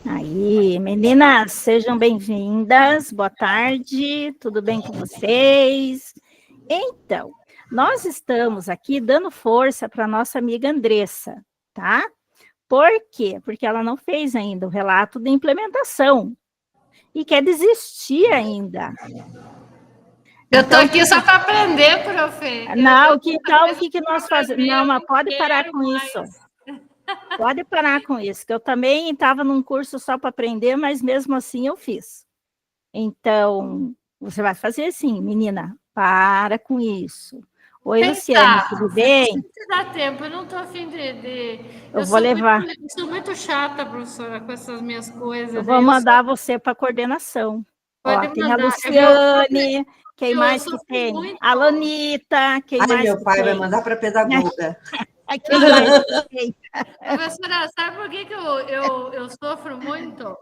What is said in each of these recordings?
Aí, meninas, sejam bem-vindas, boa tarde, tudo bem com vocês? Então, nós estamos aqui dando força para a nossa amiga Andressa, tá? Por quê? Porque ela não fez ainda o relato de implementação e quer desistir ainda. Eu tô Então, aqui só para aprender, profe. não, o que nós fazemos? Não, Eu mas não pode parar quero com isso. mais. Pode parar com isso, que eu também estava num curso só para aprender, mas mesmo assim eu fiz. Então, você vai fazer assim, menina, para com isso. Oi, Luciane, Tentar, tudo profe. Não sei bem? se dá tempo. Eu não tô afim Eu vou levar, eu sou muito chata, professora, com essas minhas eu coisas. vou Daí eu sou... mandar você para coordenação. Ó, Pode tem a mandar. Luciane, quem Eu mais que sofro tem? muito. A Lanita, quem Ai, mais meu que pai vai tem? mandar para pedagoga. Quem mais que tem? Professora, sabe por que eu sofro muito?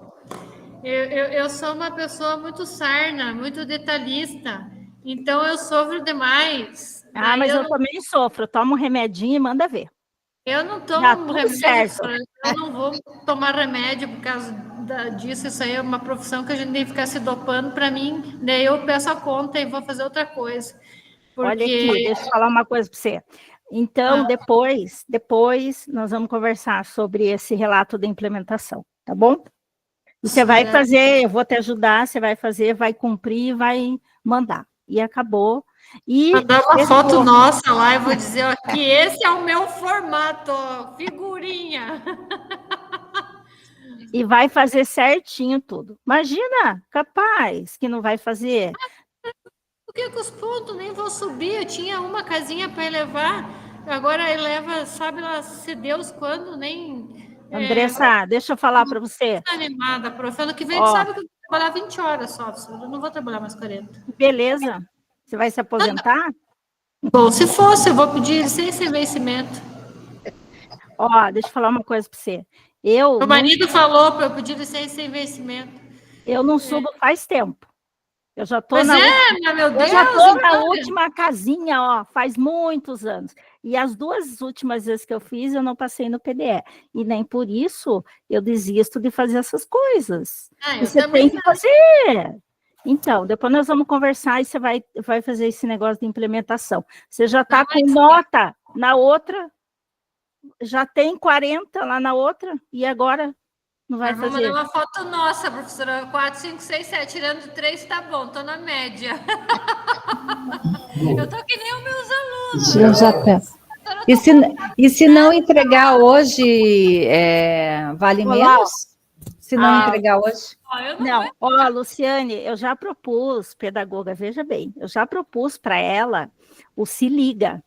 Eu sou uma pessoa muito sarna, muito detalhista. Então eu sofro demais. Ah, Daí mas eu também sofro, tomo um remedinho e manda ver. eu não Dá tomo tudo remédio, certo. professora. Eu não vou tomar remédio por causa disso. Isso aí é uma profissão que a gente tem que ficar se dopando para mim. Daí eu peço a conta e vou fazer outra coisa. Olha aqui, Porque deixa eu falar uma coisa para você. Então, depois nós vamos conversar sobre esse relato de implementação, tá bom? E você vai fazer, eu vou te ajudar, você vai fazer, vai cumprir, vai mandar. E acabou. E mandar uma foto fechou. nossa lá e vou dizer ó, que esse é o meu formato, ó, figurinha. E vai fazer certinho tudo. Imagina, capaz que não vai fazer. Por que com os pontos nem vou subir? Eu tinha uma casinha para elevar, agora eleva, sabe lá, se Deus quando, nem. Andressa, deixa eu falar para você. Animada, prof. Ano que vem, tu Ó, sabe que eu vou trabalhar 20 horas só, eu não vou trabalhar mais 40. beleza. Você vai se aposentar? Bom, se fosse, eu vou pedir licença sem vencimento. Ó, deixa eu falar uma coisa para você. Eu Meu não, marido falou para eu pedir licença sem vencimento. eu não subo faz tempo. Eu já estou Pois na é, mas meu Eu já Deus, estou na então. última casinha, ó, faz muitos anos. E as duas últimas vezes que eu fiz, eu não passei no PDE. E nem por isso eu desisto de fazer essas coisas. Ah, eu Você tem também que não. fazer. Então, depois nós vamos conversar e você vai fazer esse negócio de implementação. Você já está com nota na outra, já tem 40 lá na outra, e agora não vai Vou mandar fazer. uma foto nossa, professora. 4, 5, 6, 7. Tirando 3, tá bom, tô na média. Eu tô que nem os meus alunos. Eu já penso. E se não entregar hoje, vale Olá, menos? Se não entregar hoje? não, ó, Luciane, eu já propus, pedagoga, veja bem, eu já propus para ela o Se Liga.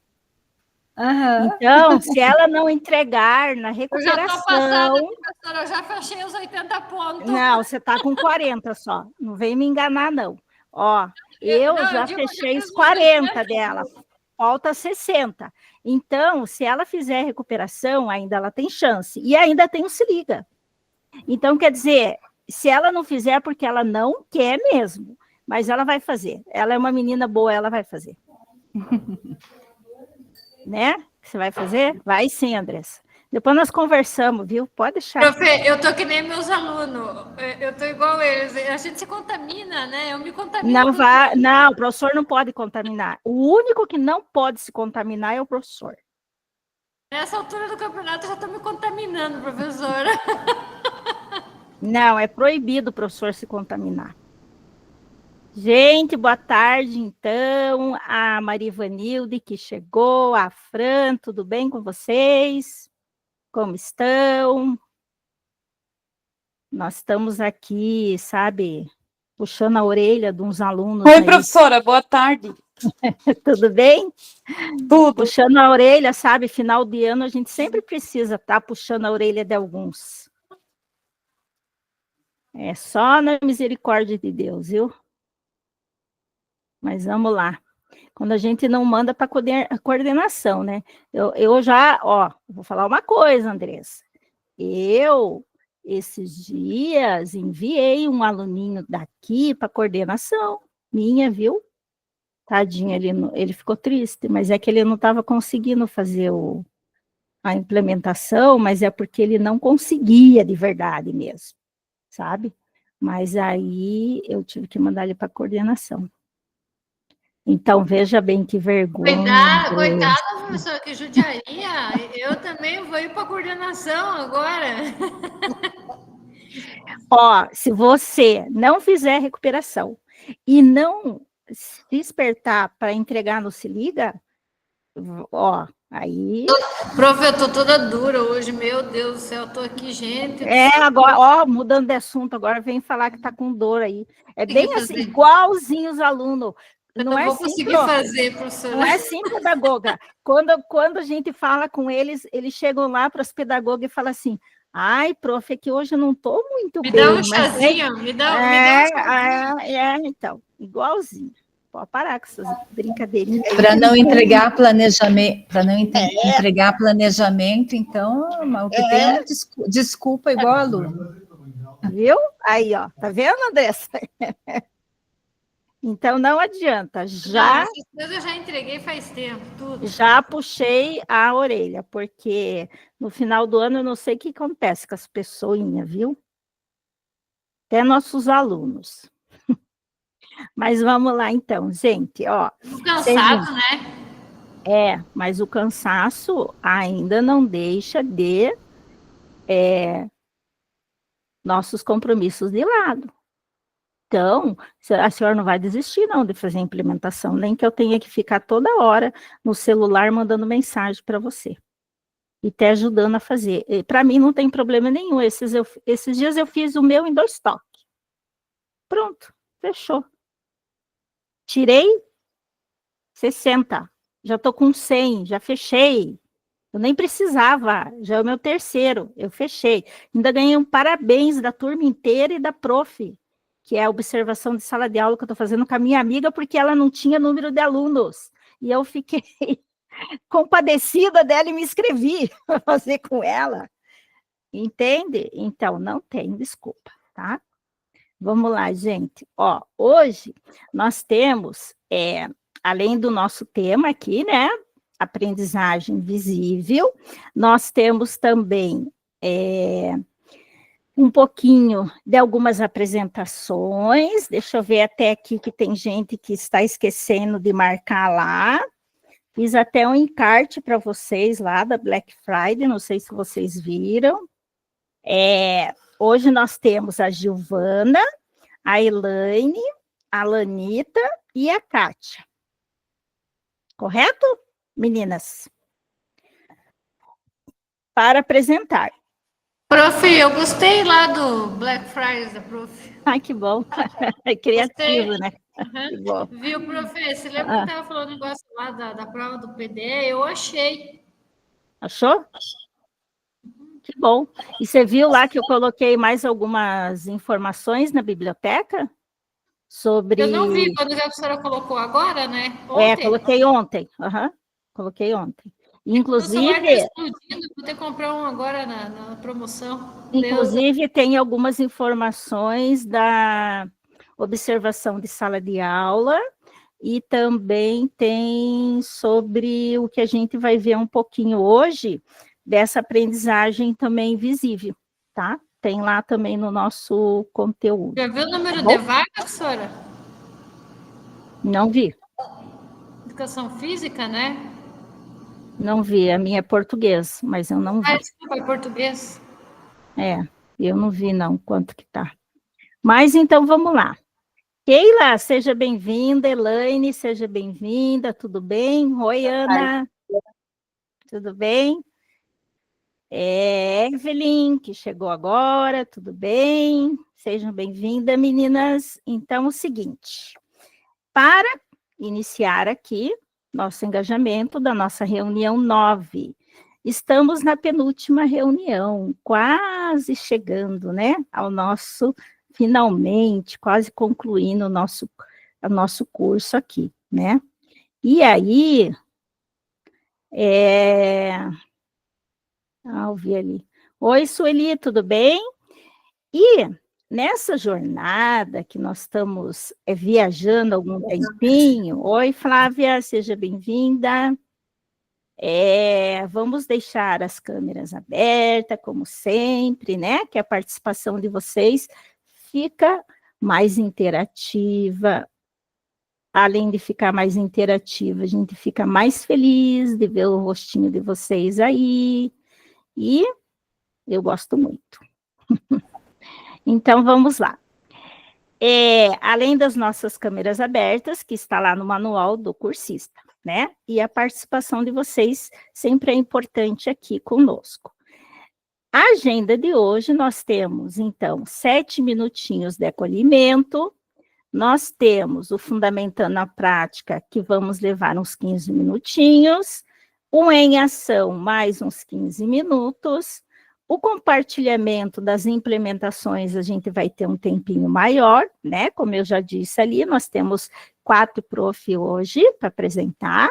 Aham. Então, se ela não entregar na Eu já tô passada, recuperação, professora. Eu já fechei os 80 pontos. não, você está com 40 só, não vem me enganar, não. Ó, eu Não, eu já digo, eu já fechei fiz os os 40 80. dela, falta 60. Então, se ela fizer recuperação, ainda ela tem chance, e ainda tem o Se Liga. Então, quer dizer, se ela não fizer, é porque ela não quer mesmo, mas ela vai fazer. Ela é uma menina boa, ela vai fazer. Né? Você vai fazer? Vai sim, Andressa. Depois nós conversamos, viu? Pode deixar. Profe, eu tô que nem meus alunos. Eu tô igual eles. A gente se contamina, né? Eu me contamino. Não vai, não, o professor não pode contaminar. O único que não pode se contaminar é o professor. Nessa altura do campeonato, eu já tô me contaminando, professora. Não, é proibido o professor se contaminar. Gente, boa tarde, então. A Marivanilde que chegou, a Fran, tudo bem com vocês? Como estão? Nós estamos aqui, sabe, puxando a orelha de uns alunos. Oi, aí. professora, boa tarde. Tudo bem? Tudo. Puxando a orelha, sabe, final de ano a gente sempre precisa estar puxando a orelha de alguns. É só na misericórdia de Deus, viu? Mas vamos lá. Quando a gente não manda para coordenação, né? Eu já, ó, vou falar uma coisa, Andressa. Esses dias, enviei um aluninho daqui para coordenação minha, viu? Tadinho, ele ficou triste, mas é que ele não estava conseguindo fazer a implementação, mas é porque ele não conseguia de verdade mesmo. sabe? Mas aí eu tive que mandar ele para coordenação. Então, veja bem que vergonha. Coitada, professora, que judiaria. Eu também vou ir para coordenação agora. Ó, se você não fizer recuperação e não se despertar para entregar no Se Liga, ó, aí... Prof, eu tô toda dura hoje, meu Deus do céu, tô aqui, gente. Agora, ó, mudando de assunto, agora vem falar que tá com dor aí. É bem assim, igualzinho os alunos. Não vou conseguir fazer, professora. Não é sim, pedagoga. Quando a gente fala com eles, eles chegam lá para as pedagogas e falam assim: ai, prof, é que hoje eu não estou muito bem. Me dá um chazinho, me dá um chazinho. Então, igualzinho. Pode parar com essas brincadeirinhas. Para não entregar planejamento, entregar planejamento, então, o que tem é desculpa igual aluno. Viu? Aí, ó, tá vendo, Andressa? Então, não adianta. Eu já entreguei faz tempo, tudo. Já puxei a orelha, porque no final do ano eu não sei o que acontece com as pessoinhas, viu? Até nossos alunos. Mas vamos lá, então, gente, ó. Cansado, né? Mas o cansaço ainda não deixa de nossos compromissos de lado. Então, a senhora não vai desistir, não, de fazer a implementação, nem que eu tenha que ficar toda hora no celular mandando mensagem para você. E até ajudando a fazer. Para mim não tem problema nenhum. Esses dias eu fiz o meu em 2 toques. Pronto, fechou. Tirei 60. Já estou com 100, já fechei. Eu nem precisava, já é o meu 3º, eu fechei. Ainda ganhei um parabéns da turma inteira e da prof, que é a observação de sala de aula que eu estou fazendo com a minha amiga, porque ela não tinha número de alunos. E eu fiquei compadecida dela e me inscrevi para fazer com ela. Entende? Então, não tem desculpa, tá? Vamos lá, gente. Ó, hoje nós temos, além do nosso tema aqui, né? Aprendizagem visível, nós temos também um pouquinho de algumas apresentações. Deixa eu ver até aqui que tem gente que está esquecendo de marcar lá. Fiz até um encarte para vocês lá da Black Friday, não sei se vocês viram. Hoje nós temos a Giovana, a Elaine, a Lanita e a Kátia. Correto, meninas? Para apresentar. Prof, eu gostei lá do Black Friday da prof. Ai, que bom. É criativo, Gostei. né? Uhum. Que bom. Viu, prof? Você lembra que estava falando um negócio lá da prova do PDE? Eu achei. Achou? Que bom. E você viu lá que eu coloquei mais algumas informações na biblioteca? Sobre... Eu não vi quando a professora colocou agora, né? Ontem. Coloquei ontem. Coloquei ontem. Inclusive... O celular está explodindo, vou ter que comprar um agora na promoção. Inclusive, tem algumas informações da observação de sala de aula e também tem sobre o que a gente vai ver um pouquinho hoje, dessa aprendizagem também visível, tá? Tem lá também no nosso conteúdo. Já viu o número de vaga, professora? Não vi. Educação física, né? Não vi, a minha é português, mas eu não vi. Desculpa, é português. Eu não vi não, quanto que tá. Mas então, vamos lá. Keila, seja bem-vinda. Elaine, seja bem-vinda. Tudo bem? Oi, Ana. Tudo bem? Evelyn, que chegou agora. Tudo bem? Sejam bem-vindas, meninas. Então, o seguinte. Para iniciar aqui nosso engajamento da nossa reunião 9. Estamos na penúltima reunião, quase chegando, né, ao nosso, finalmente, quase concluindo o nosso curso aqui, né? E aí, eu vi ali. Oi, Sueli, tudo bem? E nessa jornada que nós estamos viajando há algum tempinho, oi, Flávia, seja bem-vinda. Vamos deixar as câmeras abertas, como sempre, né? Que a participação de vocês fica mais interativa. Além de ficar mais interativa, a gente fica mais feliz de ver o rostinho de vocês aí. E eu gosto muito. Então, vamos lá. Além das nossas câmeras abertas, que está lá no manual do cursista, né? E a participação de vocês sempre é importante aqui conosco. A agenda de hoje, nós temos, então, 7 minutinhos de acolhimento. Nós temos o Fundamentando a Prática, que vamos levar uns 15 minutinhos. O Em Ação, mais uns 15 minutos. O compartilhamento das implementações, a gente vai ter um tempinho maior, né? Como eu já disse ali, nós temos 4 prof hoje para apresentar.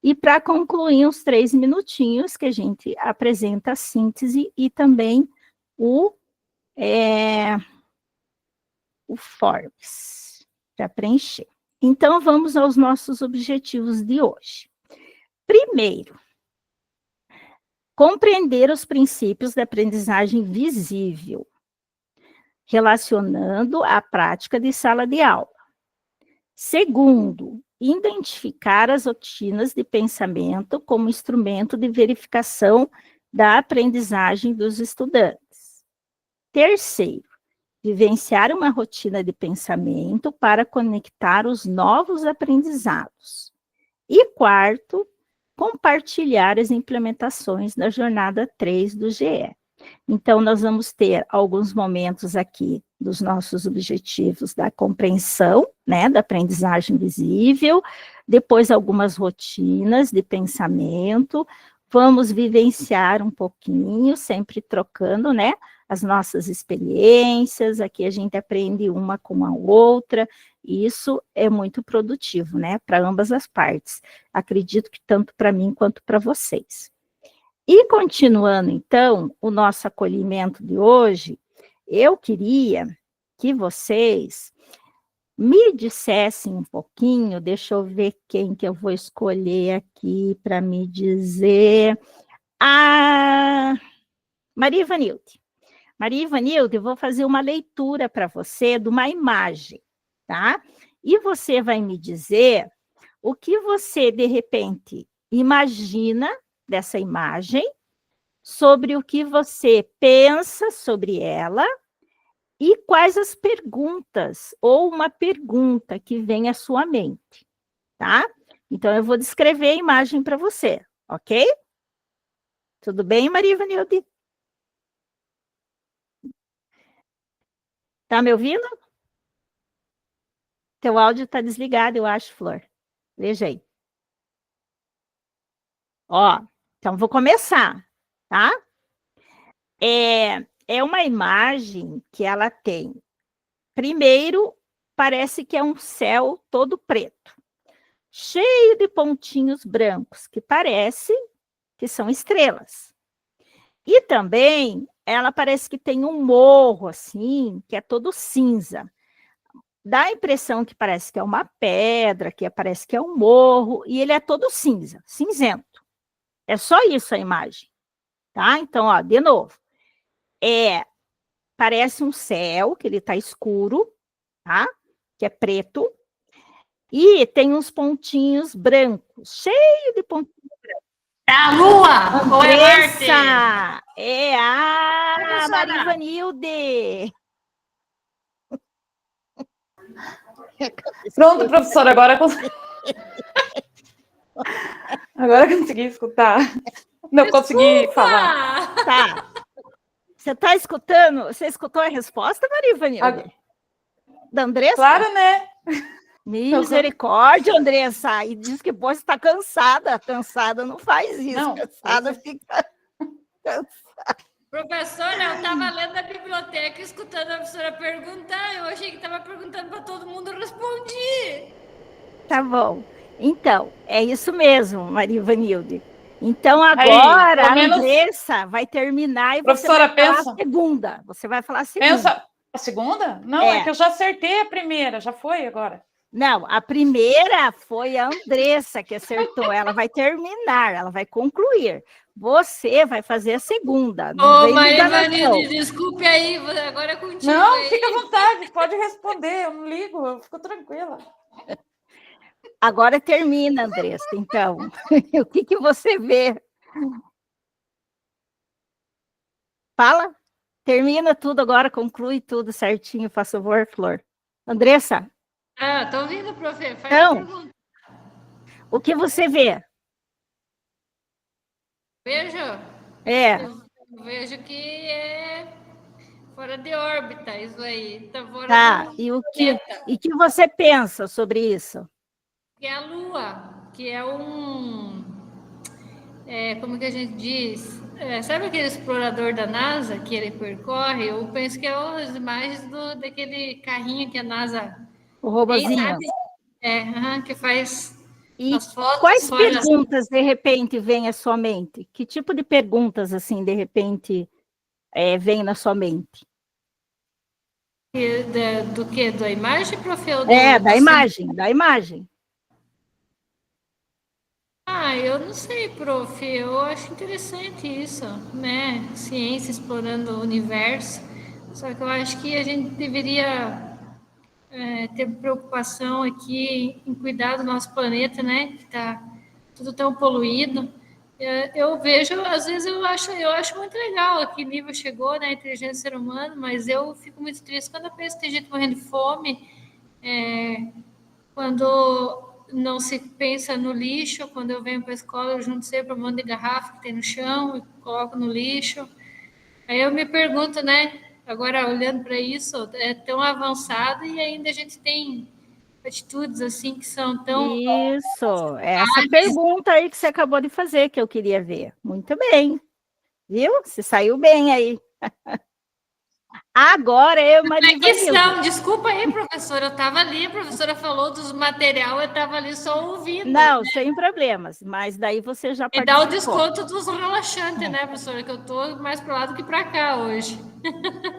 E para concluir, uns 3 minutinhos, que a gente apresenta a síntese e também o Forms, para preencher. Então, vamos aos nossos objetivos de hoje. Primeiro, compreender os princípios da aprendizagem visível, relacionando a prática de sala de aula. Segundo, identificar as rotinas de pensamento como instrumento de verificação da aprendizagem dos estudantes. Terceiro, vivenciar uma rotina de pensamento para conectar os novos aprendizados. E quarto, compartilhar as implementações da jornada 3 do GE. Então, nós vamos ter alguns momentos aqui dos nossos objetivos da compreensão, né, da aprendizagem visível, depois algumas rotinas de pensamento, vamos vivenciar um pouquinho, sempre trocando, né, as nossas experiências, aqui a gente aprende uma com a outra, e isso é muito produtivo, né, para ambas as partes. Acredito que tanto para mim quanto para vocês. E continuando, então, o nosso acolhimento de hoje, eu queria que vocês me dissessem um pouquinho, deixa eu ver quem que eu vou escolher aqui para me dizer. A Maria Ivanilde. Maria Ivanilde, eu vou fazer uma leitura para você de uma imagem, tá? E você vai me dizer o que você, de repente, imagina dessa imagem, sobre o que você pensa sobre ela e quais as perguntas, ou uma pergunta que vem à sua mente, tá? Então, eu vou descrever a imagem para você, ok? Tudo bem, Maria Ivanilde? Tá me ouvindo? Teu áudio está desligado, eu acho, Flor. Veja aí. Ó, então vou começar, tá? É uma imagem que ela tem. Primeiro, parece que é um céu todo preto, cheio de pontinhos brancos, que parece que são estrelas. E também, ela parece que tem um morro, assim, que é todo cinza. Dá a impressão que parece que é uma pedra, que parece que é um morro, e ele é todo cinza, cinzento. É só isso a imagem, tá? Então, ó, de novo. Parece um céu, que ele tá escuro, tá? Que é preto. E tem uns pontinhos brancos, cheio de pontinhos brancos. É a Lua! Ou é Marte? É a Maria Ivanilde. Pronto, professora, agora agora eu consegui escutar. Não consegui falar. Tá. Você está escutando? Você escutou a resposta, Maria Ivanilde? Da Andressa? Claro, né? Misericórdia, Andressa. E diz que você está cansada. Cansada não faz isso. Não, cansada fica cansada. Professora, eu estava lendo na biblioteca, escutando a professora perguntar. Eu achei que estava perguntando para todo mundo, eu respondi. Tá bom. Então, é isso mesmo, Maria Ivanilde. Então, agora a Andressa vai terminar e professora, você vai falar a segunda. Você vai falar a segunda. Pensa a segunda? Não, é que eu já acertei a primeira, já foi agora. Não, a primeira foi a Andressa que acertou. Ela vai terminar, ela vai concluir. Você vai fazer a segunda. Não Ô, vem me Maria enganação. Vanilde, desculpe aí, agora é contigo. Não, aí. fica à vontade, pode responder, eu não ligo, eu fico tranquila. Agora termina, Andressa. Então, o que você vê? Fala. Termina tudo agora, conclui tudo certinho, faz favor, Flor. Andressa, Ah, tô ouvindo, profe. Faz Então. a pergunta. o que você vê? Vejo? Eu vejo que é fora de órbita isso aí. Tá fora Tá, do e que você pensa sobre isso? que é a Lua, que é como que a gente diz? Sabe aquele explorador da NASA que ele percorre? Eu penso que é as imagens daquele carrinho que a NASA O tem, robozinho? sabe? Que faz E as fotos quais fora perguntas, de repente, vêm à sua mente? Que tipo de perguntas, assim, de repente, vem na sua mente? do que? Da imagem, profe? Ou Da imagem, da imagem. Eu não sei, prof. Eu acho interessante isso, né? Ciência explorando o universo. Só que eu acho que a gente deveria ter preocupação aqui em cuidar do nosso planeta, né? Que está tudo tão poluído. Eu vejo, às vezes eu acho muito legal a que nível chegou, né, a inteligência do ser humano, mas eu fico muito triste quando eu penso que tem gente morrendo de fome, quando não se pensa no lixo. Quando eu venho para a escola, eu junto sempre um monte de garrafa que tem no chão e coloco no lixo. Aí eu me pergunto, né? Agora, olhando para isso, é tão avançado e ainda a gente tem atitudes assim que são tão... Isso, essa pergunta aí que você acabou de fazer, que eu queria ver. Muito bem, viu? Você saiu bem aí. Agora eu, Maria Vanilda. Desculpa aí, professora, eu estava ali, a professora falou dos material, eu estava ali só ouvindo. Não, sem problemas, mas daí você já E participou. dá o desconto dos relaxantes, né, professora, que eu estou mais para lá do que para cá hoje.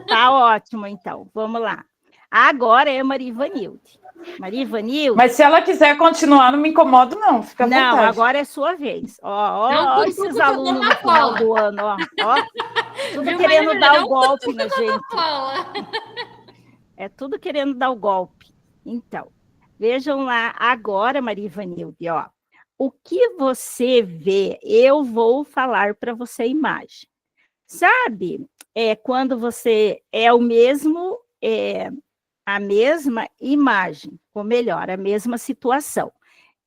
Tá ótimo, então, vamos lá. Agora é Maria Vanilde. Maria Vanilde. Mas se ela quiser continuar, não me incomodo, não, fica à vontade. Não, agora é sua vez. Ó, esses alunos no final do ano, ó. Tudo querendo dar o golpe na gente. É tudo querendo dar o golpe. Então, vejam lá agora, Maria Vanilde, ó. O que você vê, eu vou falar para você a imagem. Sabe, quando você é o mesmo, a mesma imagem, ou melhor, a mesma situação.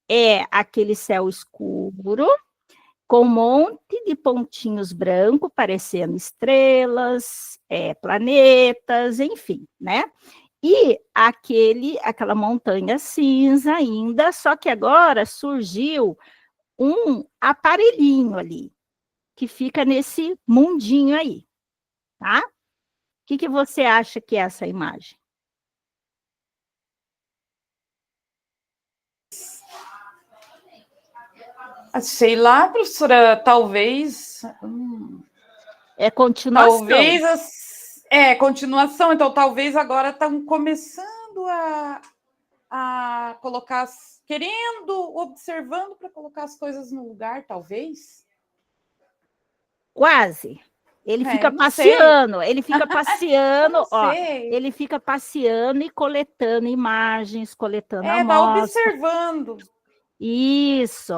É aquele céu escuro, com um monte de pontinhos brancos, parecendo estrelas, planetas, enfim, né? E aquela montanha cinza ainda, só que agora surgiu um aparelhinho ali, que fica nesse mundinho aí, tá? O que você acha que é essa imagem? Sei lá, professora, talvez... É continuação. Talvez... continuação. Então, talvez agora estão começando a colocar... observando para colocar as coisas no lugar, talvez. Quase. Ele fica passeando, ele fica passeando e coletando imagens, coletando amostras. Tá observando. Isso.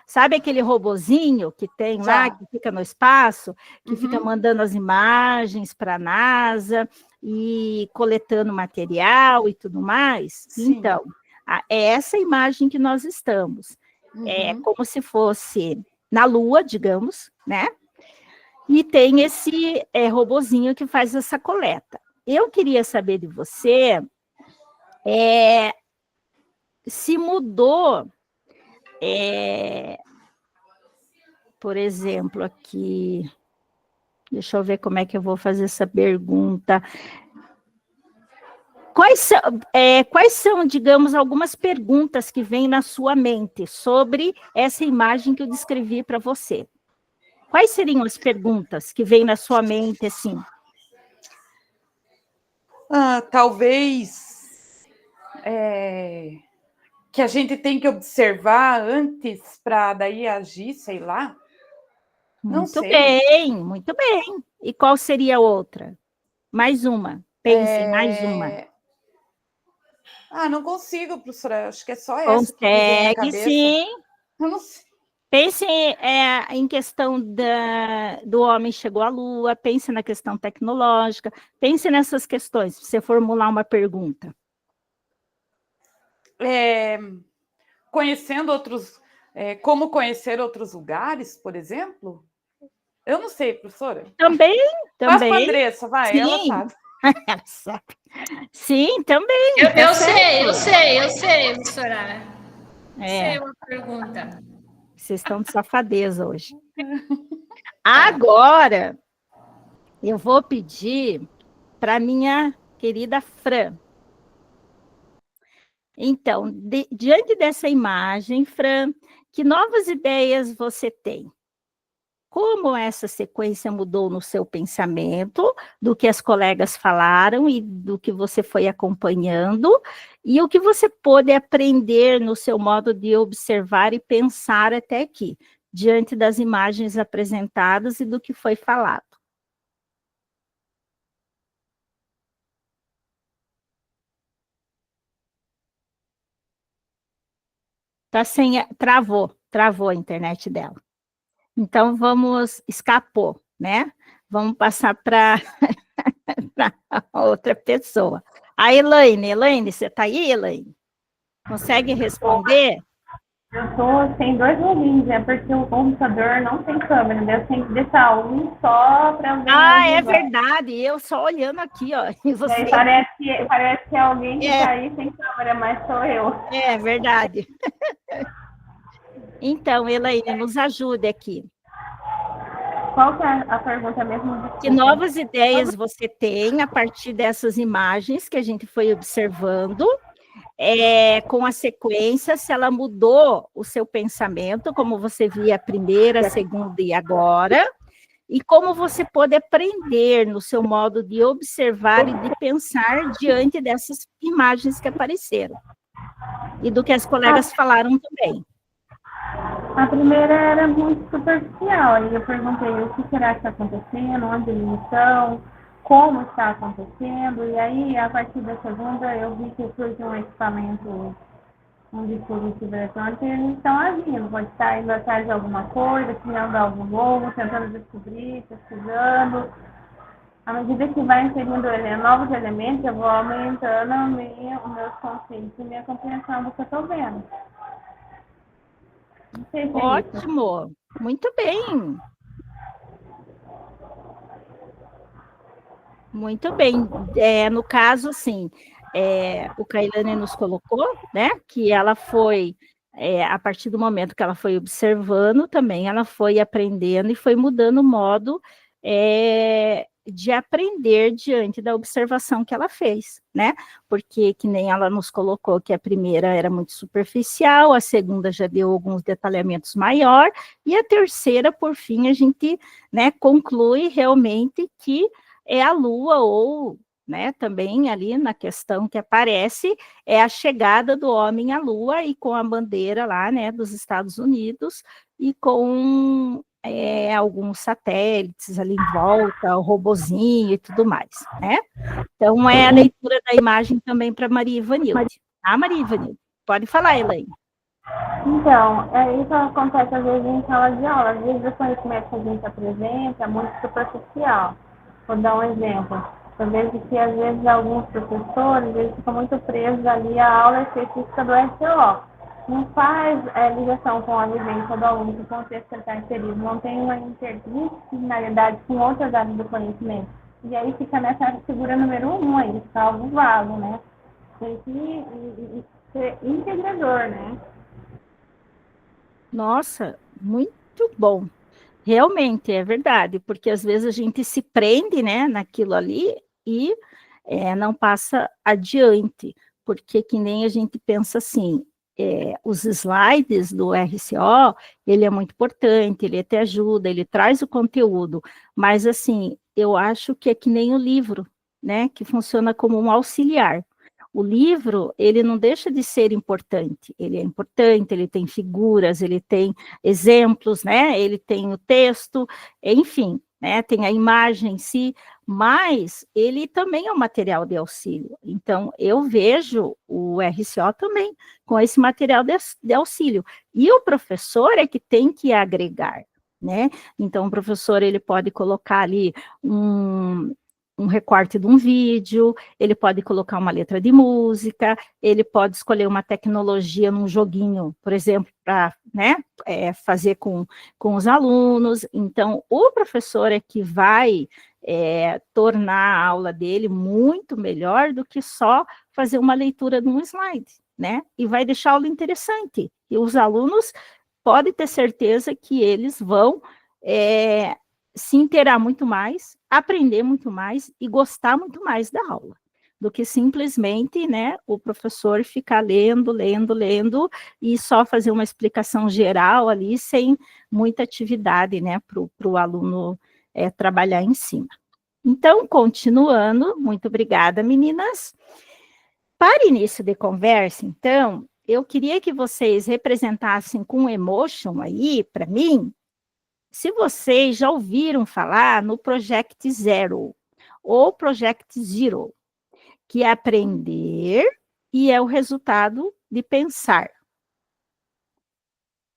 Sabe aquele robozinho que tem lá, que fica no espaço, que fica mandando as imagens para a NASA e coletando material e tudo mais? Sim. Então, é essa imagem que nós estamos. É como se fosse na Lua, digamos, né? E tem esse robozinho que faz essa coleta. Eu queria saber de você se mudou, por exemplo, aqui, deixa eu ver como é que eu vou fazer essa pergunta. Quais são, digamos, algumas perguntas que vêm na sua mente sobre essa imagem que eu descrevi para você? Quais seriam as perguntas que vêm na sua mente, assim? Talvez... que a gente tem que observar antes para daí agir, sei lá. Não Muito sei. bem, muito bem. E qual seria a outra? Mais uma. Pense, mais uma. Não consigo, professora. Acho que é só essa que me vem à Consegue, cabeça. sim. Eu não sei. Pense em questão do homem chegou à Lua, pense na questão tecnológica, pense nessas questões, se você formular uma pergunta. Conhecendo outros... como conhecer outros lugares, por exemplo? Eu não sei, professora. Também. Passa para a Andressa, vai, Sim. ela sabe. Ela sabe. Sim, também. Eu sei, professora. É. Sei uma pergunta. Vocês estão de safadeza hoje. Agora, eu vou pedir para minha querida Fran. Então, diante dessa imagem, Fran, que novas ideias você tem? Como essa sequência mudou no seu pensamento, do que as colegas falaram e do que você foi acompanhando, e o que você pôde aprender no seu modo de observar e pensar até aqui, diante das imagens apresentadas e do que foi falado. Tá sem, travou a internet dela. Então, escapou, né? Vamos passar para outra pessoa. A Elaine, você está aí, Elaine? Consegue responder? Eu estou sem dois logins, porque o computador não tem câmera, né? Eu tenho que deixar um só para eu ver. É verdade, eu só olhando aqui, ó. E você... parece que é alguém que está aí sem câmera, mas sou eu. É verdade. Então, Elaine, nos ajude aqui. Qual que é a pergunta mesmo? Desculpa. Que novas ideias você tem a partir dessas imagens que a gente foi observando, com a sequência, se ela mudou o seu pensamento, como você via a primeira, a segunda e agora, e como você pode aprender no seu modo de observar e de pensar diante dessas imagens que apareceram, e do que as colegas falaram também. A primeira era muito superficial, aí eu perguntei o que será que está acontecendo, onde eles estão, como está acontecendo, e aí, a partir da segunda, eu vi que surge um equipamento, um dispositivo eletrônico, e eles estão agindo, pode estar indo atrás de alguma coisa, criando algo novo, tentando descobrir, pesquisando. À medida que vai inserindo novos elementos, eu vou aumentando o meu conceitos e minha compreensão do que eu estou vendo. Não sei se é Ótimo, isso. Muito bem. Muito bem. No caso, assim, o Kailane nos colocou, né, que ela foi, a partir do momento que ela foi observando também, ela foi aprendendo e foi mudando o modo de aprender diante da observação que ela fez, né? Porque, que nem ela nos colocou, que a primeira era muito superficial, a segunda já deu alguns detalhamentos maior, e a terceira, por fim, a gente, né, conclui realmente que é a Lua, ou, né, também ali na questão que aparece, é a chegada do homem à Lua, e com a bandeira lá, né, dos Estados Unidos, e com alguns satélites ali em volta, o robozinho e tudo mais, né? Então, é a leitura da imagem também para Maria Ivanilde. Maria Ivanilde, pode falar, Elaine. Então, isso acontece às vezes em sala de aula, às vezes o conhecimento que a gente apresenta é muito superficial. Vou dar um exemplo. Eu vejo que, às vezes, alguns professores, eles ficam muito presos ali à aula específica do SO. Não faz ligação com a vivência do aluno, com o contexto que ele está inserido. Não tem uma interdisciplinaridade com outras áreas do conhecimento. E aí fica nessa figura número 1 aí, fica algo vago, né? Tem que ser integrador, né? Nossa, muito bom. Realmente, é verdade, porque às vezes a gente se prende, né, naquilo ali e não passa adiante, porque que nem a gente pensa assim, os slides do RCO, ele é muito importante, ele até ajuda, ele traz o conteúdo, mas assim, eu acho que é que nem o livro, né, que funciona como um auxiliar. o livro, ele não deixa de ser importante, ele é importante, ele tem figuras, ele tem exemplos, né? Ele tem o texto, enfim, né? Tem a imagem em si, mas ele também é um material de auxílio. Então, eu vejo o RCO também com esse material de auxílio. E o professor é que tem que agregar, né? Então, o professor, ele pode colocar ali um recorte de um vídeo, ele pode colocar uma letra de música, ele pode escolher uma tecnologia num joguinho, por exemplo, para, né, fazer com os alunos. Então, o professor é que vai tornar a aula dele muito melhor do que só fazer uma leitura de um slide, né? E vai deixar a aula interessante. E os alunos podem ter certeza que eles vão se inteirar muito mais, aprender muito mais e gostar muito mais da aula, do que simplesmente, né, o professor ficar lendo e só fazer uma explicação geral ali, sem muita atividade, né, para o aluno trabalhar em cima. Então, continuando, muito obrigada, meninas. Para início de conversa, então, eu queria que vocês representassem com emotion aí, para mim, se vocês já ouviram falar no Project Zero, ou Project Zero, que é aprender e é o resultado de pensar.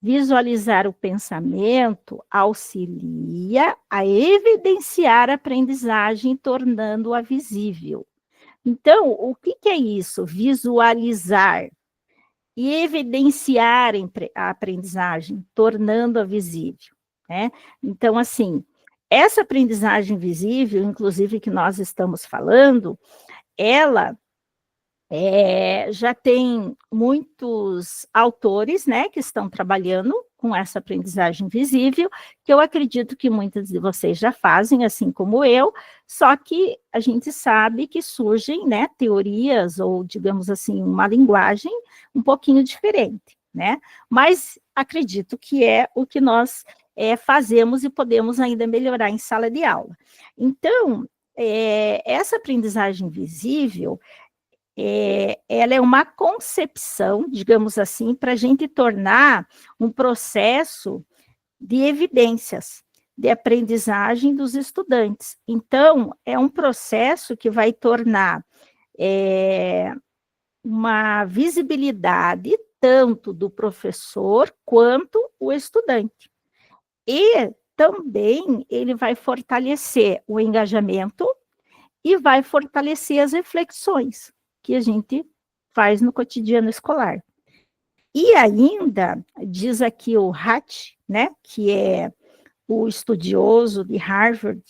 Visualizar o pensamento auxilia a evidenciar a aprendizagem, tornando-a visível. Então, o que é isso? Visualizar e evidenciar a aprendizagem, tornando-a visível, né? Então, assim, essa aprendizagem visível, inclusive que nós estamos falando, ela já tem muitos autores, né, que estão trabalhando com essa aprendizagem visível, que eu acredito que muitos de vocês já fazem, assim como eu, só que a gente sabe que surgem, né, teorias ou, digamos assim, uma linguagem um pouquinho diferente, né, mas acredito que é o que nós fazemos e podemos ainda melhorar em sala de aula. Então, essa aprendizagem visível, ela é uma concepção, digamos assim, para a gente tornar um processo de evidências de aprendizagem dos estudantes. Então, é um processo que vai tornar uma visibilidade tanto do professor quanto o estudante. E também ele vai fortalecer o engajamento e vai fortalecer as reflexões que a gente faz no cotidiano escolar. E ainda, diz aqui o Hatch, né, que é o estudioso de Harvard,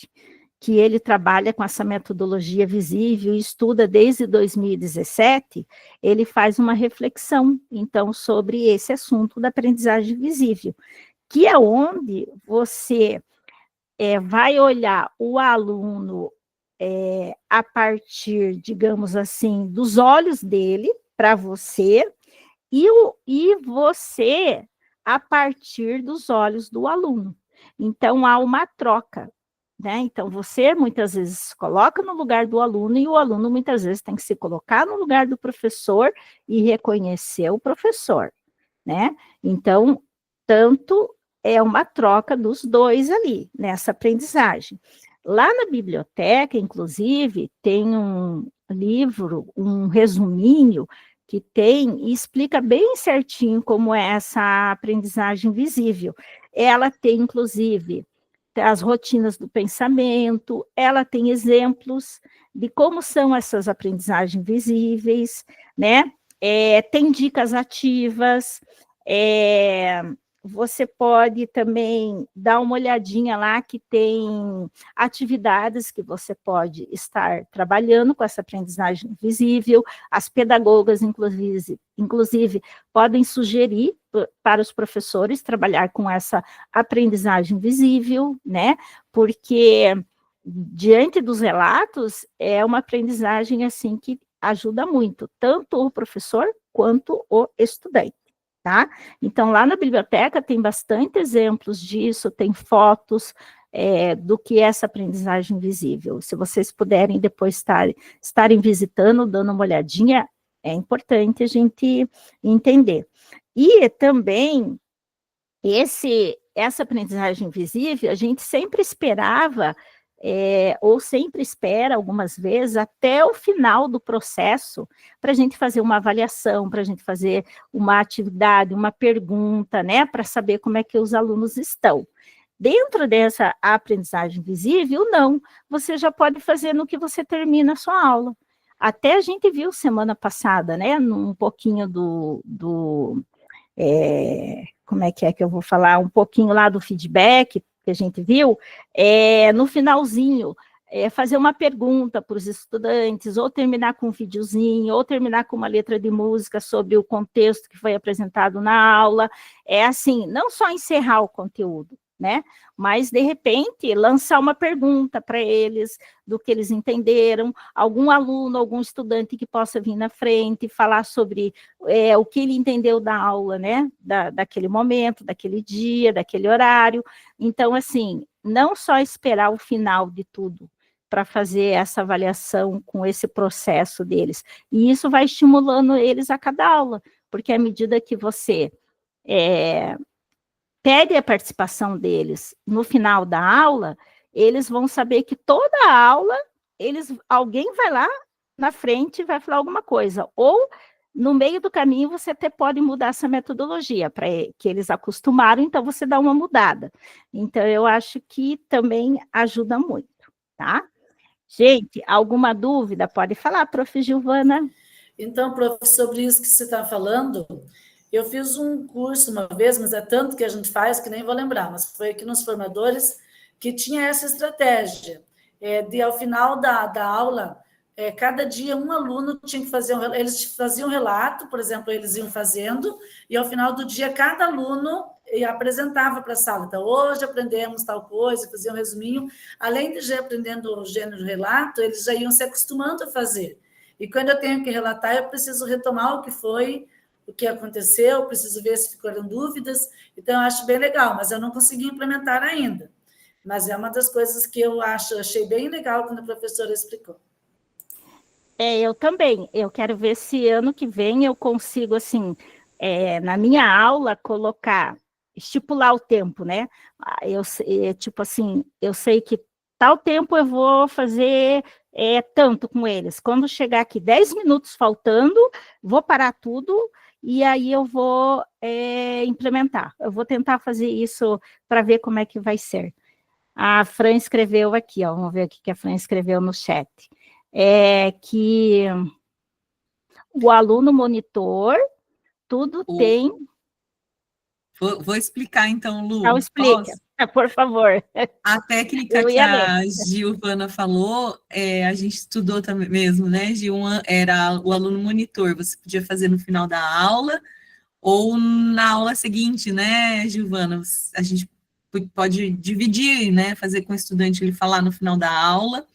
que ele trabalha com essa metodologia visível e estuda desde 2017, ele faz uma reflexão, então, sobre esse assunto da aprendizagem visível, que é onde você vai olhar o aluno a partir, digamos assim, dos olhos dele para você, e você a partir dos olhos do aluno. Então, há uma troca, né? Então, você muitas vezes se coloca no lugar do aluno, e o aluno muitas vezes tem que se colocar no lugar do professor e reconhecer o professor, né? Então, tanto é uma troca dos dois ali, nessa aprendizagem. Lá na biblioteca, inclusive, tem um livro, um resuminho, que tem e explica bem certinho como é essa aprendizagem visível. Ela tem, inclusive, as rotinas do pensamento, ela tem exemplos de como são essas aprendizagens visíveis, né? Tem dicas ativas, você pode também dar uma olhadinha lá que tem atividades que você pode estar trabalhando com essa aprendizagem visível. As pedagogas, inclusive podem sugerir para os professores trabalhar com essa aprendizagem visível, né? Porque, diante dos relatos, é uma aprendizagem assim que ajuda muito, tanto o professor quanto o estudante. Tá? Então, lá na biblioteca tem bastante exemplos disso, tem fotos do que é essa aprendizagem visível. Se vocês puderem depois estarem visitando, dando uma olhadinha, É importante a gente entender. E também, essa aprendizagem visível, a gente sempre esperava, ou sempre espera, algumas vezes, até o final do processo, para a gente fazer uma avaliação, para a gente fazer uma atividade, uma pergunta, né, para saber como é que os alunos estão. Dentro dessa aprendizagem visível, não, você já pode fazer no que você termina a sua aula. Até a gente viu semana passada, né, um pouquinho como é que eu vou falar, um pouquinho lá do feedback que a gente viu, no finalzinho, fazer uma pergunta para os estudantes, ou terminar com um videozinho, ou terminar com uma letra de música sobre o contexto que foi apresentado na aula, assim, não só encerrar o conteúdo, né? Mas, de repente, lançar uma pergunta para eles, do que eles entenderam, algum aluno, algum estudante que possa vir na frente, falar sobre o que ele entendeu da aula, né? Daquele momento, daquele dia, daquele horário. Então, assim, não só esperar o final de tudo para fazer essa avaliação com esse processo deles. E isso vai estimulando eles a cada aula, porque à medida que você pede a participação deles no final da aula, eles vão saber que toda a aula, alguém vai lá na frente e vai falar alguma coisa, ou no meio do caminho você até pode mudar essa metodologia, para que eles acostumaram, então você dá uma mudada. Então, eu acho que também ajuda muito, tá? Gente, alguma dúvida? Pode falar, prof. Giovana. Então, prof, sobre isso que você está falando, eu fiz um curso uma vez, mas é tanto que a gente faz que nem vou lembrar, mas foi aqui nos formadores que tinha essa estratégia de, ao final da aula, cada dia um aluno tinha que fazer eles faziam um relato, por exemplo, eles iam fazendo, e ao final do dia cada aluno apresentava para a sala. Então, hoje aprendemos tal coisa, fazia um resuminho. Além de já aprendendo o gênero relato, eles já iam se acostumando a fazer. E quando eu tenho que relatar, eu preciso retomar o que foi, o que aconteceu, preciso ver se ficaram dúvidas. Então, eu acho bem legal, mas eu não consegui implementar ainda. Mas é uma das coisas que eu achei bem legal quando a professora explicou. Eu também. Eu quero ver se ano que vem eu consigo, assim, na minha aula, estipular o tempo, né? Tipo assim, eu sei que tal tempo eu vou fazer tanto com eles. Quando chegar aqui 10 minutos faltando, vou parar tudo e aí eu vou implementar. Eu vou tentar fazer isso para ver como é que vai ser. A Fran escreveu aqui, ó, vamos ver o que a Fran escreveu no chat. Que o aluno monitor, tudo tem... Vou explicar então, Lu. Não, explica, por favor. A técnica que a Giovana falou, a gente estudou também mesmo, né, Gil? Era o aluno monitor, você podia fazer no final da aula ou na aula seguinte, né, Giovana? A gente pode dividir, né, fazer com o estudante ele falar no final da aula,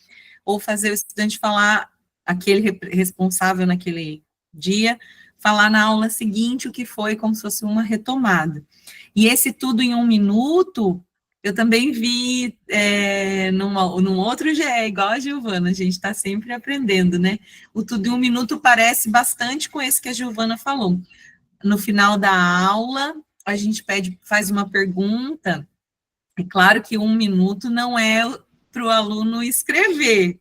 ou fazer o estudante falar, aquele responsável naquele dia, falar na aula seguinte o que foi, como se fosse uma retomada. E esse tudo em 1 minuto, eu também vi num outro GE, igual a Giovana, a gente está sempre aprendendo, né? O tudo em 1 minuto parece bastante com esse que a Giovana falou. No final da aula, a gente faz uma pergunta, é claro que 1 minuto não é para o aluno escrever,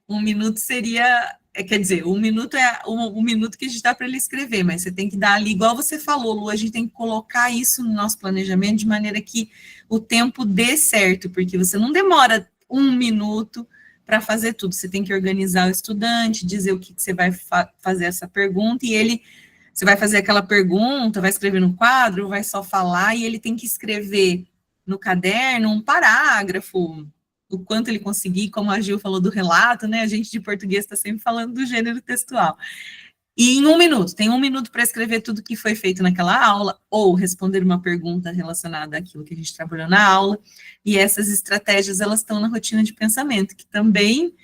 1 minuto seria... Quer dizer, 1 minuto é o minuto que a gente dá para ele escrever, mas você tem que dar ali, igual você falou, Lu, a gente tem que colocar isso no nosso planejamento de maneira que o tempo dê certo, porque você não demora 1 minuto para fazer tudo, você tem que organizar o estudante, dizer o que você vai fazer essa pergunta, e você vai fazer aquela pergunta, vai escrever no quadro, vai só falar, e ele tem que escrever no caderno um parágrafo, o quanto ele conseguir, como a Gil falou do relato, né, a gente de português está sempre falando do gênero textual. E em 1 minuto, tem 1 minuto para escrever tudo que foi feito naquela aula, ou responder uma pergunta relacionada àquilo que a gente trabalhou na aula, e essas estratégias, elas estão na rotina de pensamento, que também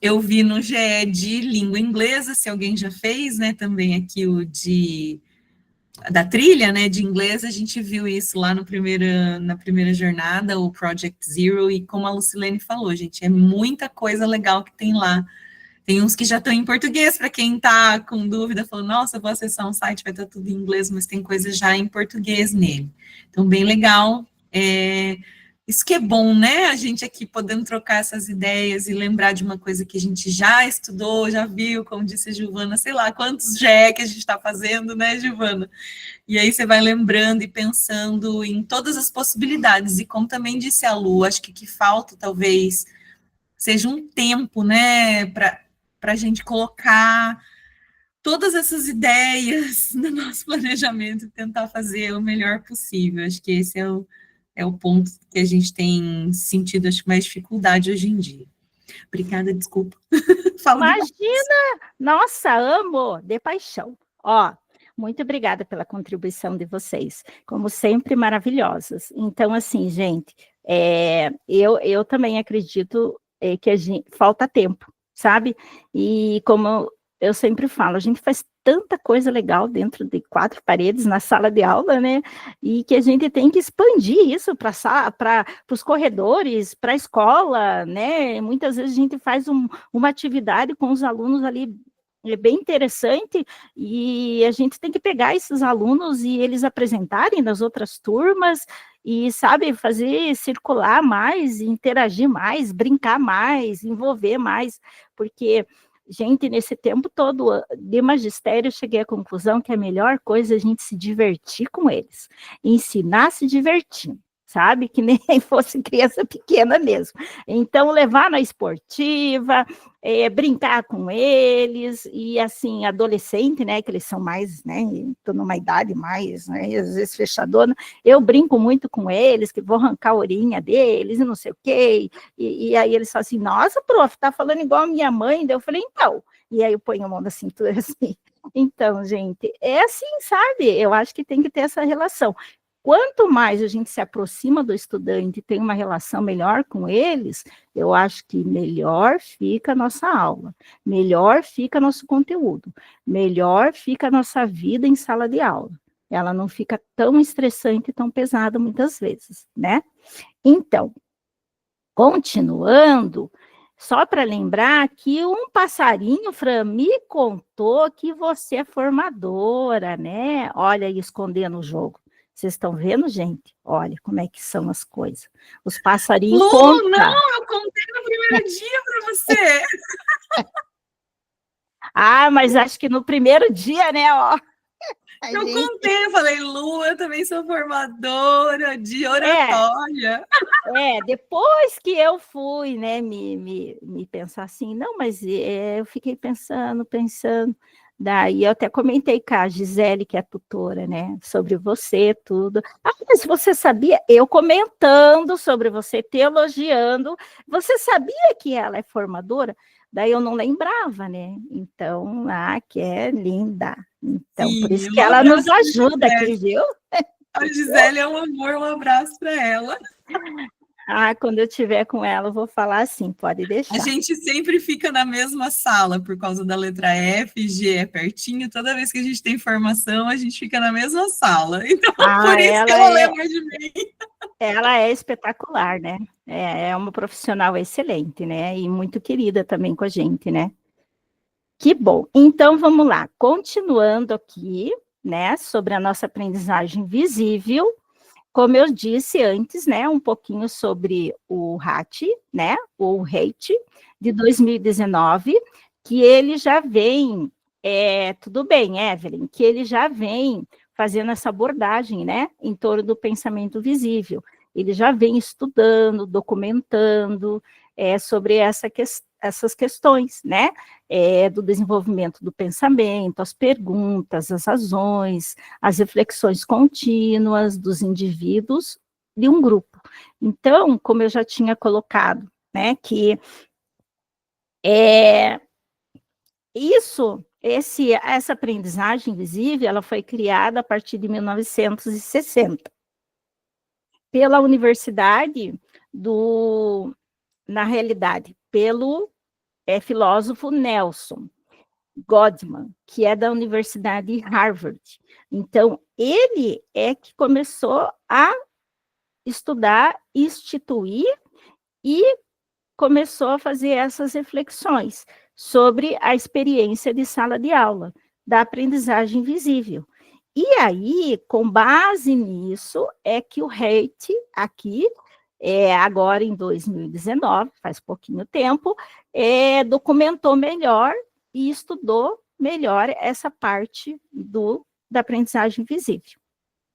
eu vi no GE de língua inglesa, se alguém já fez, né, também aqui o da trilha, né, de inglês, a gente viu isso lá na primeira jornada, o Project Zero, e como a Lucilene falou, gente, é muita coisa legal que tem lá Tem uns que já estão em português, para quem está com dúvida, falou, nossa, vou acessar um site, vai estar tudo em inglês, mas tem coisa já em português nele. Então, bem legal. Isso que é bom, né? A gente aqui podendo trocar essas ideias e lembrar de uma coisa que a gente já estudou, já viu, como disse a Giovana, sei lá, quantos já é que a gente está fazendo, né, Giovana? E aí você vai lembrando e pensando em todas as possibilidades. E como também disse a Lu, acho que o que falta, talvez, seja um tempo, né, para a gente colocar todas essas ideias no nosso planejamento e tentar fazer o melhor possível. Acho que esse é o ponto que a gente tem sentido, acho, mais dificuldade hoje em dia. Obrigada, desculpa. Imagina! Nossa, amo, de paixão. Ó, muito obrigada pela contribuição de vocês, como sempre, maravilhosas. Então, assim, gente, eu também acredito que falta tempo, sabe? E como eu sempre falo, a gente faz tanta coisa legal dentro de 4 paredes na sala de aula, né? E que a gente tem que expandir isso para os corredores, para a escola, né? Muitas vezes a gente faz uma atividade com os alunos ali bem interessante, e a gente tem que pegar esses alunos e eles apresentarem nas outras turmas, e, sabe, fazer circular mais, interagir mais, brincar mais, envolver mais, porque, gente, nesse tempo todo de magistério, eu cheguei à conclusão que a melhor coisa é a gente se divertir com eles, ensinar se divertindo, sabe? Que nem fosse criança pequena mesmo. Então, levar na esportiva, brincar com eles, e assim, adolescente, né, que eles são mais, né, estou numa idade mais, né, às vezes fechadona, eu brinco muito com eles, que vou arrancar a orelhinha deles, e não sei o quê, e aí eles falam assim, nossa, prof, tá falando igual a minha mãe, daí eu falei, então, e aí eu ponho a mão na cintura assim, então, gente, é assim, sabe, eu acho que tem que ter essa relação. Quanto mais a gente se aproxima do estudante e tem uma relação melhor com eles, eu acho que melhor fica a nossa aula, melhor fica nosso conteúdo, melhor fica a nossa vida em sala de aula. Ela não fica tão estressante e tão pesada muitas vezes, né? Então, continuando, só para lembrar que um passarinho, Fran, me contou que você é formadora, né? Olha aí, escondendo o jogo. Vocês estão vendo, gente? Olha como é que são as coisas. Os passarinhos contam. Não, eu contei no primeiro dia para você. Ah, mas acho que no primeiro dia, né, ó. Eu contei, eu falei, Lu, eu também sou formadora de oratória. Depois que eu fui, né, me pensar assim, não, mas eu fiquei pensando, daí eu até comentei com a Gisele, que é tutora, né, sobre você, tudo. Ah, mas você sabia, eu comentando sobre você, te elogiando, você sabia que ela é formadora? Daí eu não lembrava, né, então, que é linda. Então, sim, por isso que ela nos ajuda aqui, viu? A Gisele é um amor, um abraço para ela. Quando eu estiver com ela, eu vou falar assim, pode deixar. A gente sempre fica na mesma sala, por causa da letra F, G é pertinho, toda vez que a gente tem formação, a gente fica na mesma sala. Então, por isso que ela lembra de mim. Ela é espetacular, né? É uma profissional excelente, né? E muito querida também com a gente, né? Que bom. Então, vamos lá. Continuando aqui, né? Sobre a nossa aprendizagem visível. Como eu disse antes, né, um pouquinho sobre o RAT, né, ou RATE, de 2019, que ele já vem, tudo bem, Evelyn, que ele já vem fazendo essa abordagem, né, em torno do pensamento visível. Ele já vem estudando, documentando sobre essas questões, né, do desenvolvimento do pensamento, as perguntas, as razões, as reflexões contínuas dos indivíduos de um grupo. Então, como eu já tinha colocado, né, que essa aprendizagem visível, ela foi criada a partir de 1960, pela Universidade na realidade, pelo filósofo Nelson Goldman, que é da Universidade Harvard. Então, ele é que começou a estudar, instituir e começou a fazer essas reflexões sobre a experiência de sala de aula, da aprendizagem visível. E aí, com base nisso, é que o Reit, aqui, agora em 2019, faz pouquinho tempo, documentou melhor e estudou melhor essa parte da aprendizagem visível,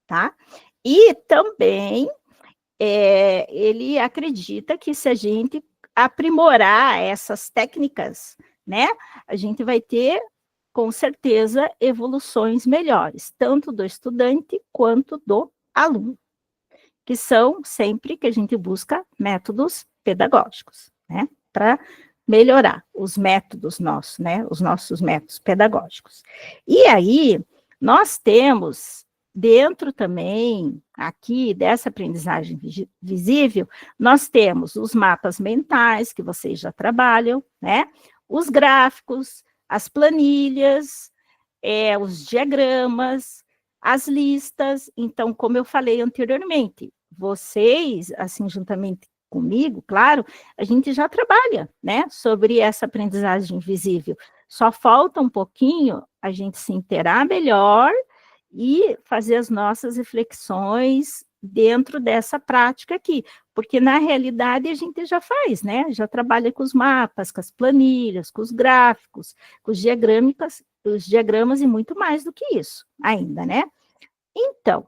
tá? E também ele acredita que se a gente aprimorar essas técnicas, né, a gente vai ter, com certeza, evoluções melhores, tanto do estudante quanto do aluno, que são sempre que a gente busca métodos pedagógicos, né, para melhorar os métodos nossos, né, os nossos métodos pedagógicos. E aí, nós temos, dentro também, aqui, dessa aprendizagem visível, nós temos os mapas mentais, que vocês já trabalham, né, os gráficos, as planilhas, os diagramas, as listas. Então, como eu falei anteriormente, vocês, assim, juntamente comigo, claro, a gente já trabalha, né, sobre essa aprendizagem visível. Só falta um pouquinho a gente se inteirar melhor e fazer as nossas reflexões dentro dessa prática aqui, porque na realidade a gente já faz, né? Já trabalha com os mapas, com as planilhas, com os gráficos, com os diagramas e muito mais do que isso ainda, né? Então,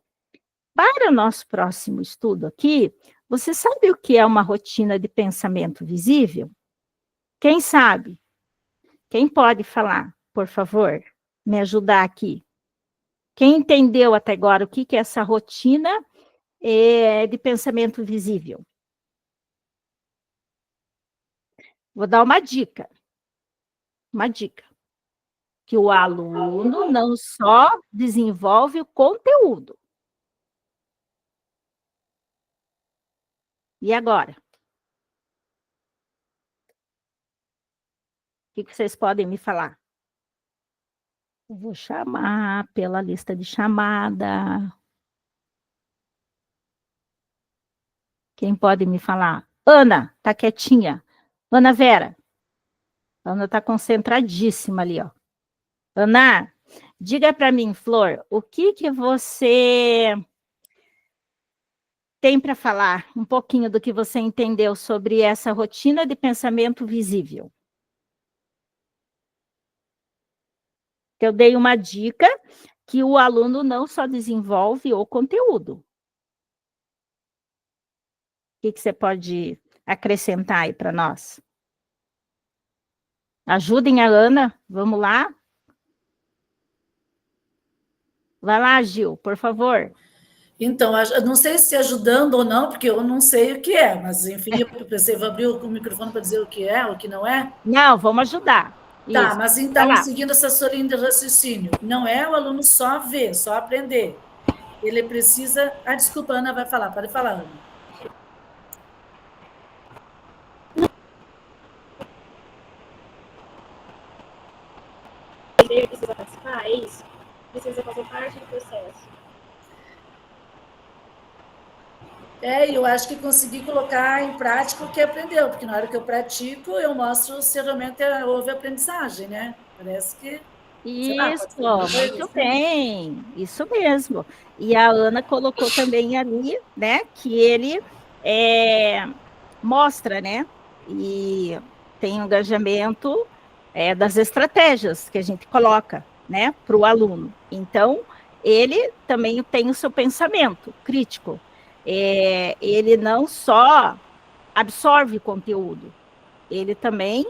para o nosso próximo estudo aqui, você sabe o que é uma rotina de pensamento visível? Quem sabe? Quem pode falar, por favor? Me ajudar aqui. Quem entendeu até agora o que é essa rotina de pensamento visível? Vou dar uma dica. Uma dica. Que o aluno não só desenvolve o conteúdo. E agora? O que vocês podem me falar? Eu vou chamar pela lista de chamada. Quem pode me falar? Ana, tá quietinha. Ana Vera. Ana tá concentradíssima ali, ó. Ana, diga para mim, Flor, o que você tem para falar um pouquinho do que você entendeu sobre essa rotina de pensamento visível? Eu dei uma dica que o aluno não só desenvolve o conteúdo. O que você pode acrescentar aí para nós? Ajudem a Ana, vamos lá? Vai lá, Gil, por favor. Então, eu não sei se ajudando ou não, porque eu não sei o que é, mas enfim, eu pensei, vou abrir o microfone para dizer o que é, o que não é. Não, vamos ajudar. Tá, Isso. mas Vai então, lá. seguindo essa sua linha de raciocínio, não é o aluno só ver, só aprender. Ele precisa. Ah, desculpa, a Ana vai falar, pode falar, Ana. Ele precisa participar, é isso? Precisa fazer parte do processo. Eu acho que consegui colocar em prática o que aprendeu, porque na hora que eu pratico, eu mostro se realmente houve aprendizagem, né? Parece que, sei lá, Isso, pode ser uma coisa muito assim. bem, isso mesmo. E a Ana colocou também ali, né, que ele mostra, né, e tem um engajamento das estratégias que a gente coloca, né, para o aluno. Então, ele também tem o seu pensamento crítico. Ele não só absorve conteúdo, ele também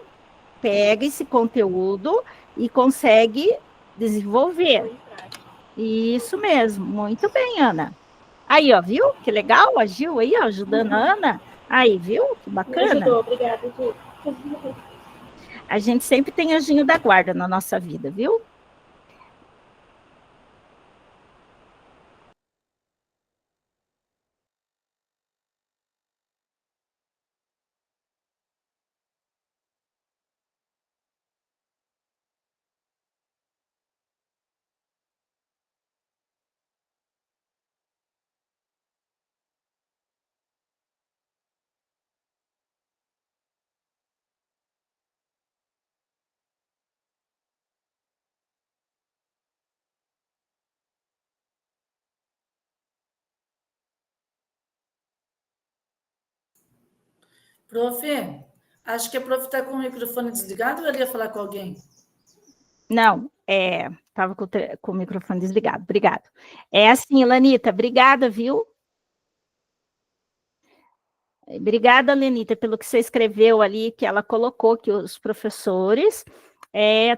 pega esse conteúdo e consegue desenvolver. Isso mesmo, muito bem, Ana. Aí, ó, viu? Que legal, a Gil aí, ó, ajudando a Ana. Aí, viu? Que Me bacana. ajudou, obrigada, Ju. A gente sempre tem anjinho da guarda na nossa vida, viu? Prof, acho que a prof está com o microfone desligado ou ela ia falar com alguém? Não, estava com o microfone desligado. Obrigado. É assim, Lanita, obrigada, viu? Obrigada, Lenita, pelo que você escreveu ali, que ela colocou que os professores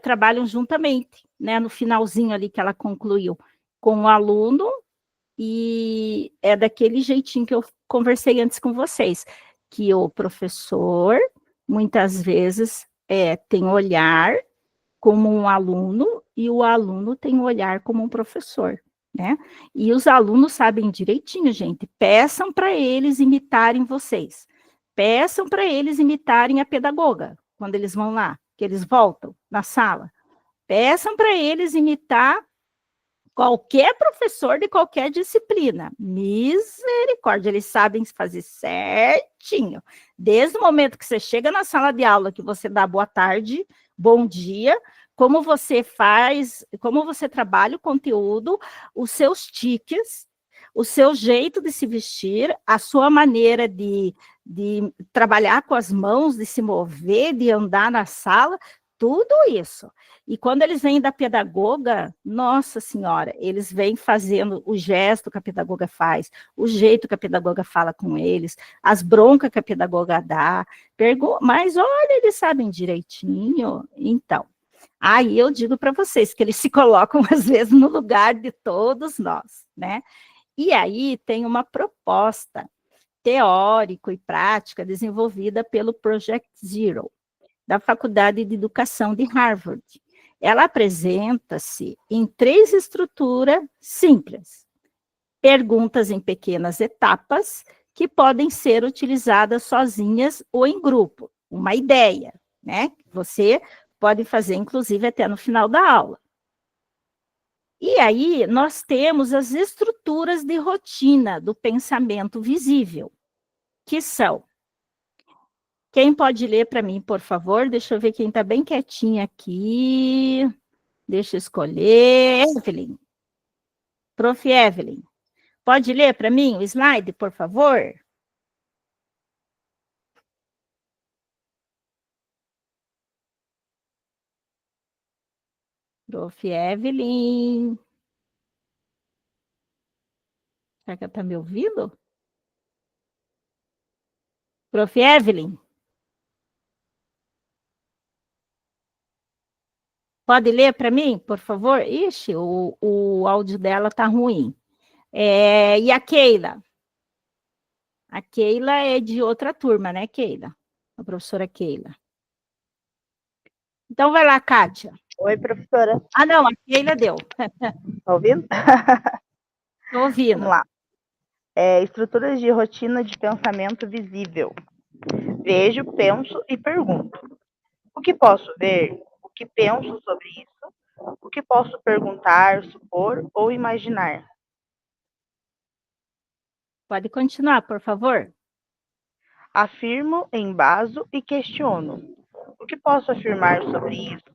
trabalham juntamente, né? No finalzinho ali que ela concluiu com o aluno, e é daquele jeitinho que eu conversei antes com vocês, que o professor, muitas vezes, tem olhar como um aluno, e o aluno tem olhar como um professor, né? E os alunos sabem direitinho, gente. Peçam para eles imitarem vocês. Peçam para eles imitarem a pedagoga, quando eles vão lá, que eles voltam na sala. Peçam para eles imitar qualquer professor de qualquer disciplina. Misericórdia, eles sabem fazer certinho. Desde o momento que você chega na sala de aula, que você dá boa tarde, bom dia, como você faz, como você trabalha o conteúdo, os seus tiques, o seu jeito de se vestir, a sua maneira de trabalhar com as mãos, de se mover, de andar na sala, tudo isso. E quando eles vêm da pedagoga, nossa senhora, eles vêm fazendo o gesto que a pedagoga faz, o jeito que a pedagoga fala com eles, as broncas que a pedagoga dá, mas olha, eles sabem direitinho. Então, aí eu digo para vocês que eles se colocam, às vezes, no lugar de todos nós, né? E aí tem uma proposta teórica e prática desenvolvida pelo Project Zero, da Faculdade de Educação de Harvard. Ela apresenta-se em 3 estruturas simples. Perguntas em pequenas etapas, que podem ser utilizadas sozinhas ou em grupo. Uma ideia, né? Você pode fazer, inclusive, até no final da aula. E aí, nós temos as estruturas de rotina do pensamento visível, que são... Quem pode ler para mim, por favor? Deixa eu ver quem está bem quietinho aqui. Deixa eu escolher. Evelyn. Prof. Evelyn. Pode ler para mim o slide, por favor? Prof. Evelyn. Será que ela está me ouvindo? Prof. Evelyn. Pode ler para mim, por favor? Ixi, o áudio dela está ruim. E a Keila? A Keila é de outra turma, né, Keila? A professora Keila. Então, vai lá, Kátia. Oi, professora. Ah, não, a Keila deu. Tá ouvindo? Estou ouvindo. Vamos lá. Estruturas de rotina de pensamento visível. Vejo, penso e pergunto. O que posso ver? O que penso sobre isso? O que posso perguntar, supor ou imaginar? Pode continuar, por favor. Afirmo, embaso e questiono. O que posso afirmar sobre isso?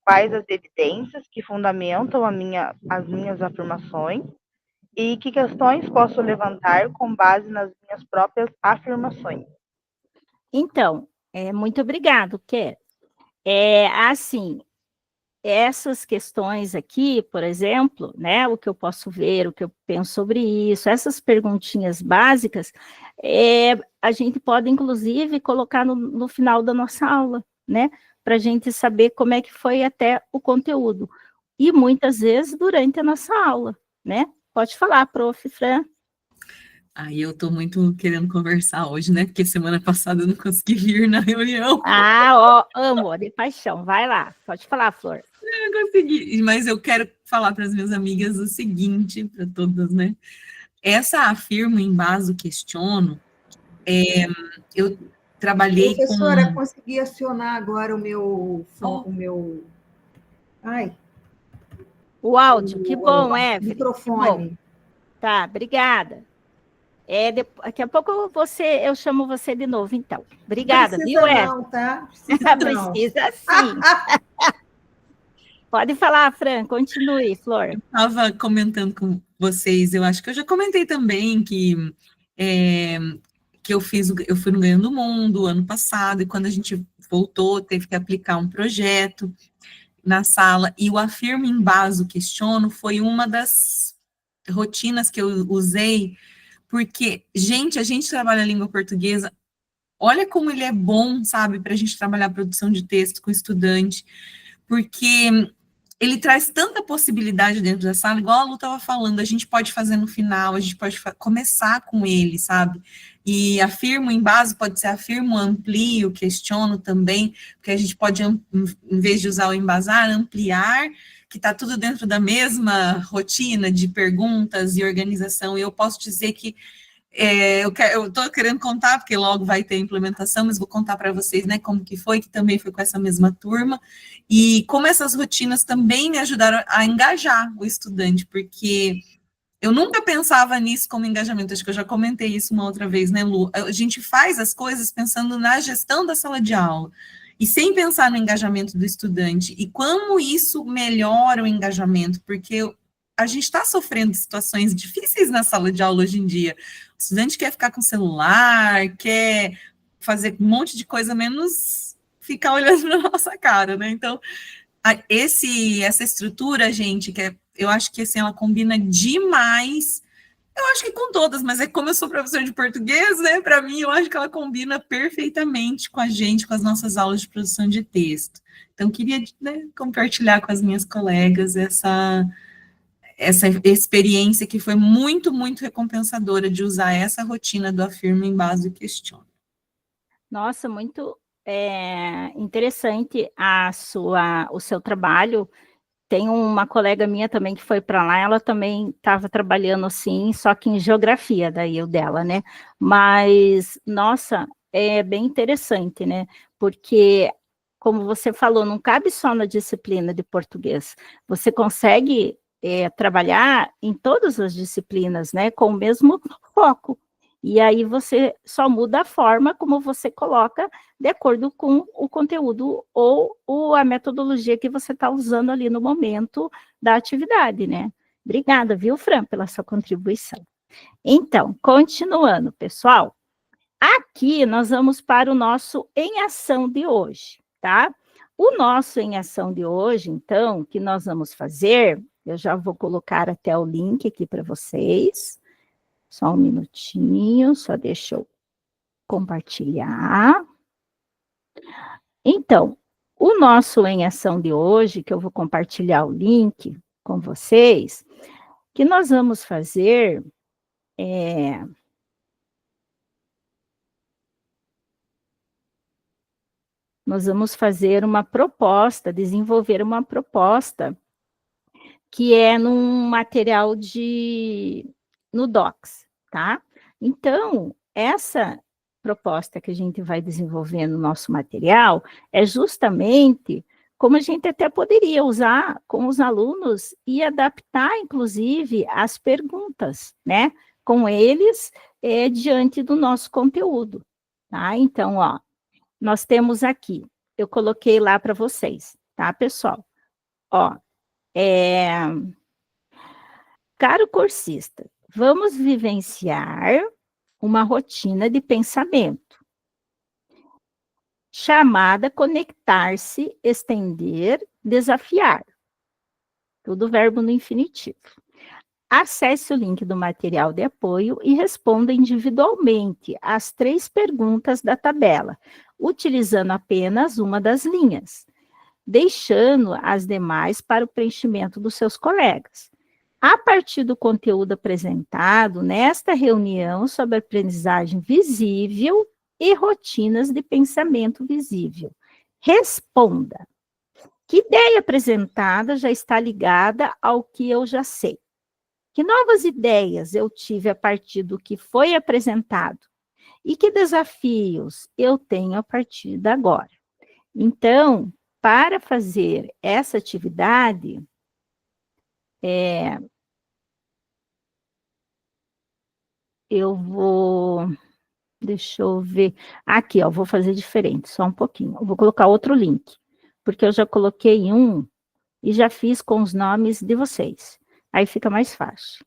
Quais as evidências que fundamentam as minhas afirmações? E que questões posso levantar com base nas minhas próprias afirmações? Então, muito obrigado, Ké. Assim, essas questões aqui, por exemplo, né, o que eu posso ver, o que eu penso sobre isso, essas perguntinhas básicas, a gente pode, inclusive, colocar no final da nossa aula, né, para a gente saber como é que foi até o conteúdo. E, muitas vezes, durante a nossa aula, né? Pode falar, prof. Fran. Aí eu estou muito querendo conversar hoje, né? Porque semana passada eu não consegui vir na reunião. Amo, de paixão. Vai lá, pode falar, Flor. Eu não consegui, mas eu quero falar para as minhas amigas o seguinte, para todas, né? Essa afirmo, embaso, questiono, eu trabalhei Professora, consegui acionar agora o meu... O áudio, que bom, Evelyn. Microfone. Tá, obrigada. Daqui a pouco eu chamo você de novo, então. Obrigada, viu, Evelyn? Não, tá? Precisa não. Precisa sim. Pode falar, Fran, continue, Flor. Eu estava comentando com vocês, eu acho que eu já comentei também que porque eu fui no Ganhando o Mundo ano passado, e quando a gente voltou, teve que aplicar um projeto na sala, e o Afirmo, Embaso, Questiono foi uma das rotinas que eu usei, porque, gente, a gente trabalha a língua portuguesa, olha como ele é bom, sabe, para a gente trabalhar a produção de texto com estudante, porque ele traz tanta possibilidade dentro da sala, igual a Lu estava falando, a gente pode fazer no final, a gente pode começar com ele, sabe? E afirmo, embaso, pode ser afirmo, amplio, questiono também, porque a gente pode, em vez de usar o embasar, ampliar, que está tudo dentro da mesma rotina de perguntas e organização, e eu posso dizer que eu estou querendo contar, porque logo vai ter implementação, mas vou contar para vocês, né, como que foi, que também foi com essa mesma turma, e como essas rotinas também me ajudaram a engajar o estudante, porque eu nunca pensava nisso como engajamento, acho que eu já comentei isso uma outra vez, né, Lu? A gente faz as coisas pensando na gestão da sala de aula, e sem pensar no engajamento do estudante, e como isso melhora o engajamento, porque a gente está sofrendo situações difíceis na sala de aula hoje em dia. O estudante quer ficar com o celular, quer fazer um monte de coisa, menos ficar olhando na nossa cara, né? Então, essa estrutura, gente, eu acho que assim, ela combina demais, eu acho que com todas, mas como eu sou professor de português, né, para mim, eu acho que ela combina perfeitamente com a gente, com as nossas aulas de produção de texto. Então, queria, né, compartilhar com as minhas colegas essa experiência que foi muito, muito recompensadora de usar essa rotina do Afirmo, Embaso e Questiono. Nossa, muito interessante o seu trabalho. Tem uma colega minha também que foi para lá, ela também estava trabalhando assim, só que em geografia, daí o dela, né? Mas, nossa, é bem interessante, né? Porque, como você falou, não cabe só na disciplina de português. Você consegue trabalhar em todas as disciplinas, né, com o mesmo foco. E aí você só muda a forma como você coloca de acordo com o conteúdo ou a metodologia que você está usando ali no momento da atividade, né? Obrigada, viu, Fran, pela sua contribuição. Então, continuando, pessoal, aqui nós vamos para o nosso Em Ação de hoje, tá? O nosso Em Ação de hoje, então, que nós vamos fazer, eu já vou colocar até o link aqui para vocês. Só um minutinho, só deixa eu compartilhar. Então, o nosso Em Ação de hoje, que eu vou compartilhar o link com vocês, que nós vamos fazer nós vamos fazer uma proposta, desenvolver uma proposta que é num material no Docs, tá? Então, essa proposta que a gente vai desenvolver no nosso material é justamente como a gente até poderia usar com os alunos e adaptar, inclusive, as perguntas, né? Com eles, diante do nosso conteúdo, tá? Então, ó, nós temos aqui, eu coloquei lá para vocês, tá, pessoal? Ó, caro cursista, vamos vivenciar uma rotina de pensamento chamada conectar-se, estender, desafiar. Tudo verbo no infinitivo. Acesse o link do material de apoio e responda individualmente as 3 perguntas da tabela, utilizando apenas uma das linhas, deixando as demais para o preenchimento dos seus colegas. A partir do conteúdo apresentado nesta reunião sobre aprendizagem visível e rotinas de pensamento visível, responda: que ideia apresentada já está ligada ao que eu já sei? Que novas ideias eu tive a partir do que foi apresentado? E que desafios eu tenho a partir de agora? Então, para fazer essa atividade, eu vou, deixa eu ver, aqui, ó, vou fazer diferente, só um pouquinho, eu vou colocar outro link, porque eu já coloquei um e já fiz com os nomes de vocês, aí fica mais fácil.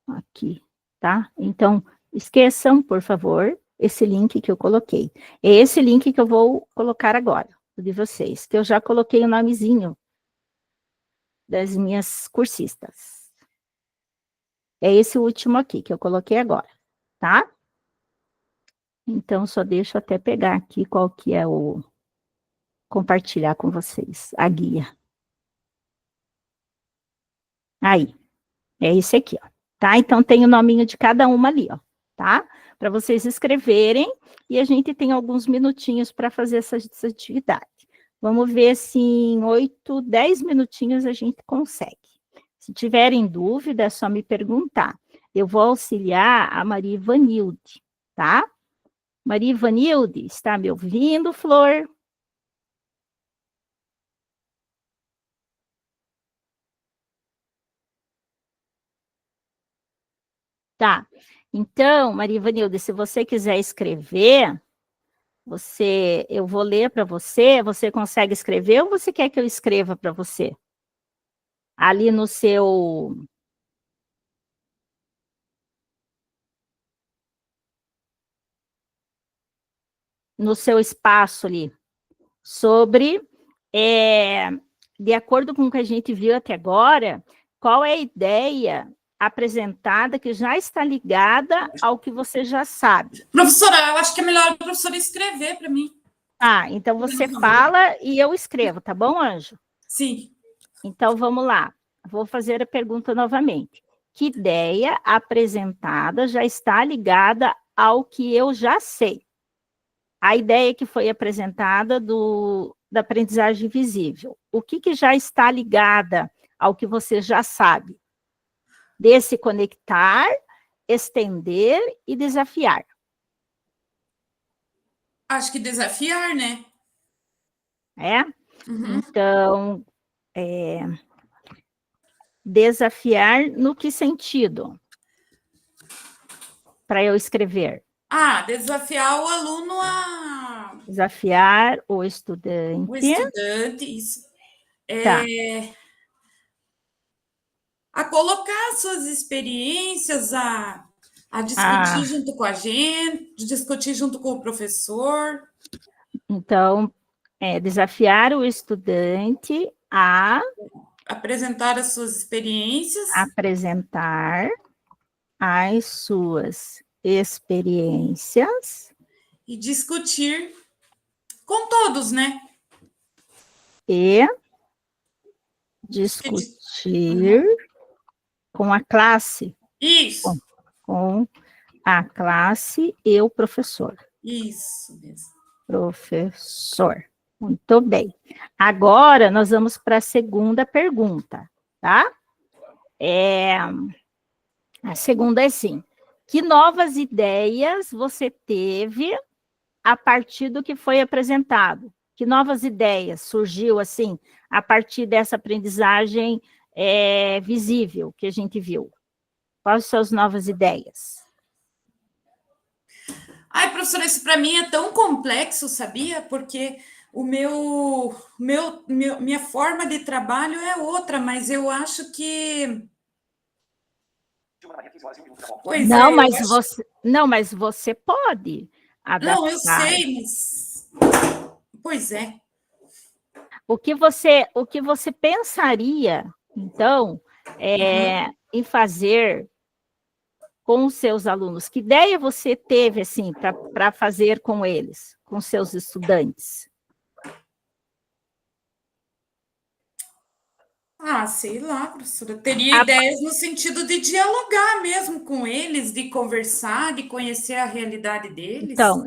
Aqui, tá? Então, Esqueçam, por favor, esse link que eu coloquei. É esse link que eu vou colocar agora, o de vocês, que eu já coloquei o nomezinho das minhas cursistas. É esse último aqui que eu coloquei agora, tá? Então, só deixo até pegar aqui qual que é o... compartilhar com vocês, a guia. Aí, é esse aqui, ó, tá? Então, tem o nominho de cada uma ali, ó, tá? Para vocês escreverem, e a gente tem alguns minutinhos para fazer essa atividade. Vamos ver se em 8, 10 minutinhos a gente consegue. Se tiverem dúvida, é só me perguntar. Eu vou auxiliar a Maria Ivanilde, tá? Maria Ivanilde, está me ouvindo, Flor? Tá. Então, Maria Ivanilde, se você quiser escrever, eu vou ler para você, você consegue escrever ou você quer que eu escreva para você? Ali no seu... no seu espaço ali, sobre, de acordo com o que a gente viu até agora, qual é a ideia apresentada que já está ligada ao que você já sabe. Professora, eu acho que é melhor a professora escrever para mim. Ah, então você fala e eu escrevo, tá bom, Anjo? Sim. Então, vamos lá. Vou fazer a pergunta novamente. Que ideia apresentada já está ligada ao que eu já sei? A ideia que foi apresentada da aprendizagem visível. O que já está ligada ao que você já sabe? Desse conectar, estender e desafiar. Acho que desafiar, né? É? Uhum. Então, desafiar no que sentido? Para eu escrever. Ah, desafiar o aluno a... Desafiar o estudante. O estudante, isso. Tá. A colocar suas experiências, a discutir junto com a gente, discutir junto com o professor. Então, desafiar o estudante a... apresentar as suas experiências. Apresentar as suas experiências. E discutir com todos, né? E discutir com a classe. Isso. Com a classe e o professor. Isso mesmo. Professor. Muito bem. Agora, nós vamos para a segunda pergunta, tá? A segunda é assim: que novas ideias você teve a partir do que foi apresentado? Que novas ideias surgiu, assim, a partir dessa aprendizagem visível que a gente viu? Quais são as novas ideias? Ai, professora, isso para mim é tão complexo, sabia? Porque minha forma de trabalho é outra, mas eu acho que... Pois não, mas você pode adaptar. Não, eu sei, mas... Pois é. O que você pensaria, então, em fazer com os seus alunos? Que ideia você teve, assim, para fazer com eles, com seus estudantes? Ah, sei lá, professora. Teria ideias no sentido de dialogar mesmo com eles, de conversar, de conhecer a realidade deles. Então,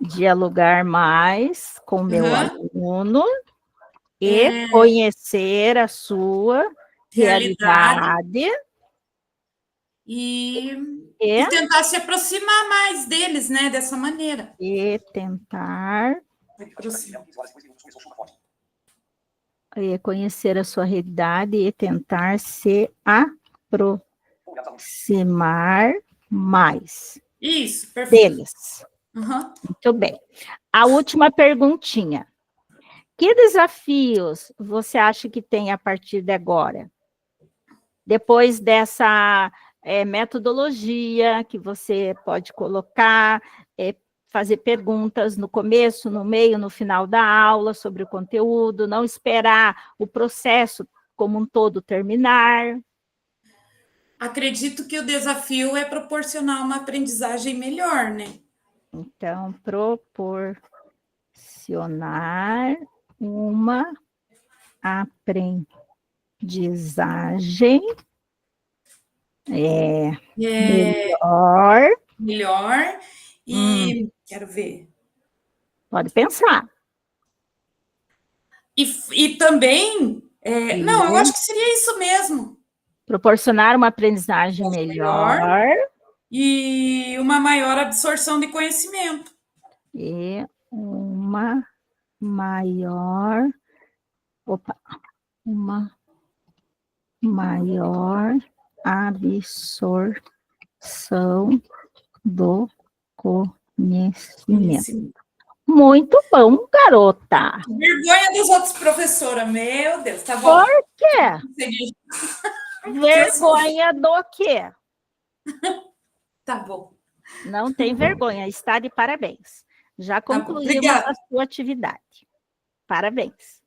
dialogar mais com o meu aluno e conhecer a sua realidade. E tentar se aproximar mais deles, né, dessa maneira. E tentar conhecer a sua realidade e tentar se aproximar mais. Isso, perfeito. Deles. Muito bem. A última perguntinha. Que desafios você acha que tem a partir de agora? Depois dessa metodologia que você pode colocar, fazer perguntas no começo, no meio, no final da aula sobre o conteúdo, não esperar o processo como um todo terminar. Acredito que o desafio é proporcionar uma aprendizagem melhor, né? Então, proporcionar uma aprendizagem melhor. E quero ver. Pode pensar. E também, não, eu acho que seria isso mesmo. Proporcionar uma aprendizagem melhor. E uma maior absorção de conhecimento. E uma maior absorção do conhecimento. Muito bom, garota. Vergonha dos outros, professora. Meu Deus, tá bom. Por quê? Vergonha do quê? Tá bom. Não tem vergonha, está de parabéns. Já concluímos a sua atividade. Parabéns.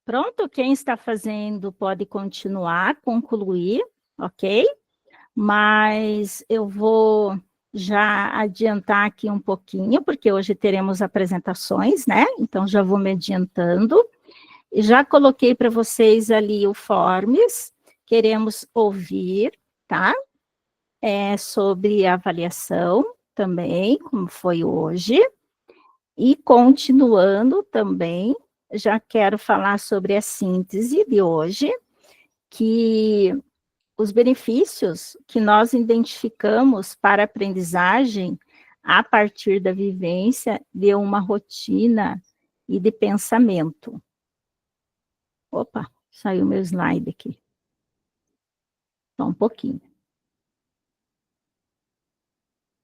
Pronto, quem está fazendo pode continuar, concluir, ok? Mas eu vou já adiantar aqui um pouquinho, porque hoje teremos apresentações, né? Então, já vou me adiantando. E já coloquei para vocês ali o Forms, queremos ouvir, tá? Sobre a avaliação também, como foi hoje. E continuando também, já quero falar sobre a síntese de hoje, que os benefícios que nós identificamos para a aprendizagem a partir da vivência de uma rotina e de pensamento. Opa, saiu meu slide aqui. Só um pouquinho.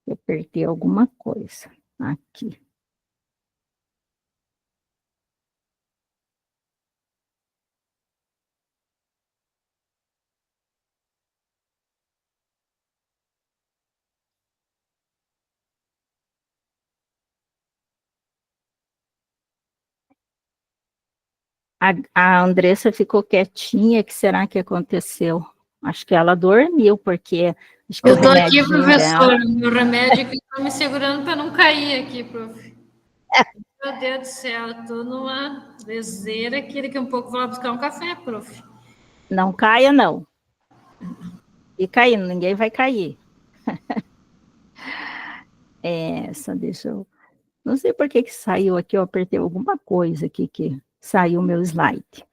Eu apertei alguma coisa aqui. A Andressa ficou quietinha, o que será que aconteceu? Acho que ela dormiu, porque... Acho que eu estou aqui, professor, dela... meu remédio que está me segurando para não cair aqui, prof. Meu Deus do céu, estou numa leseira aqui, daqui a um pouco vou lá buscar um café, prof. Não caia, não. E caindo, ninguém vai cair. Essa, deixa eu... Não sei por que saiu aqui, eu apertei alguma coisa aqui que saiu o meu slide.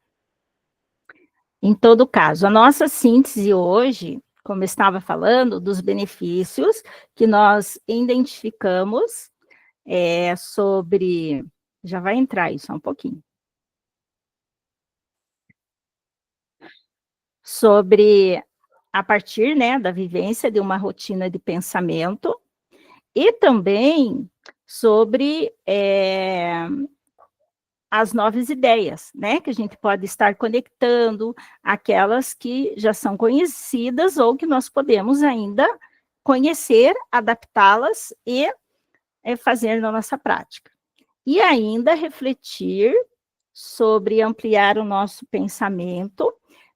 Em todo caso, a nossa síntese hoje, como eu estava falando, dos benefícios que nós identificamos sobre... Já vai entrar isso um pouquinho. Sobre, a partir, né, da vivência de uma rotina de pensamento, e também sobre as novas ideias, né, que a gente pode estar conectando, aquelas que já são conhecidas ou que nós podemos ainda conhecer, adaptá-las e fazer na nossa prática. E ainda refletir sobre ampliar o nosso pensamento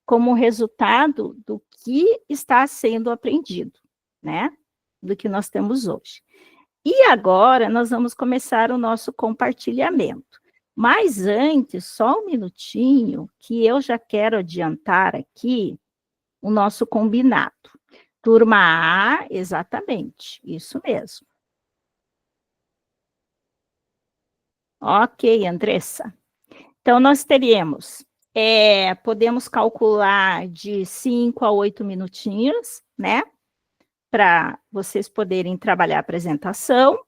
como resultado do que está sendo aprendido, né, do que nós temos hoje. E agora nós vamos começar o nosso compartilhamento. Mas antes, só um minutinho, que eu já quero adiantar aqui o nosso combinado. Turma A, exatamente, isso mesmo. Ok, Andressa. Então, nós teremos, podemos calcular de 5 a 8 minutinhos, né? Para vocês poderem trabalhar a apresentação.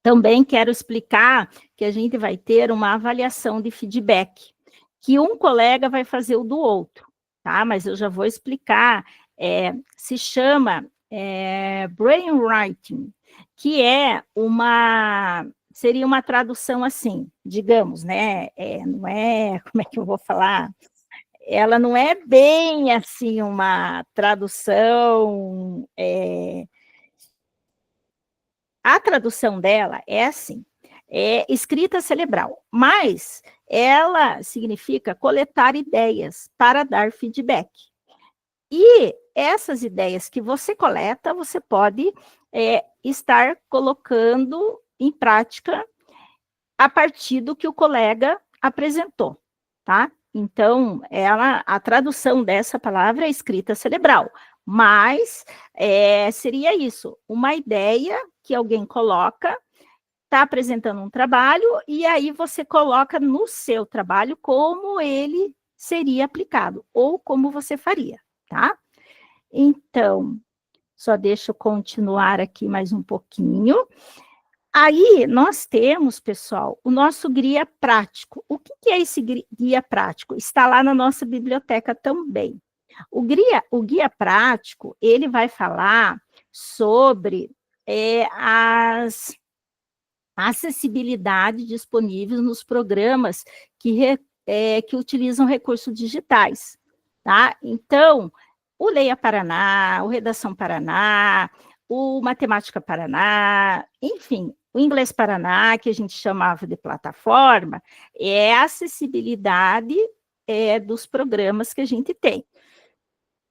Também quero explicar que a gente vai ter uma avaliação de feedback, que um colega vai fazer o do outro, tá? Mas eu já vou explicar, se chama brainwriting, que seria uma tradução assim, digamos, né? Não é, como é que eu vou falar? Ela não é bem assim uma tradução... A tradução dela é assim, escrita cerebral, mas ela significa coletar ideias para dar feedback. E essas ideias que você coleta, você pode estar colocando em prática a partir do que o colega apresentou, tá? Então, a tradução dessa palavra é escrita cerebral, mas seria isso, uma ideia que alguém coloca, está apresentando um trabalho, e aí você coloca no seu trabalho como ele seria aplicado, ou como você faria, tá? Então, só deixa eu continuar aqui mais um pouquinho. Aí, nós temos, pessoal, o nosso guia prático. O que é esse guia prático? Está lá na nossa biblioteca também. O guia prático, ele vai falar sobre as acessibilidade disponíveis nos programas que utilizam recursos digitais, tá? Então, o Leia Paraná, o Redação Paraná, o Matemática Paraná, enfim, o Inglês Paraná, que a gente chamava de plataforma, é a acessibilidade dos programas que a gente tem,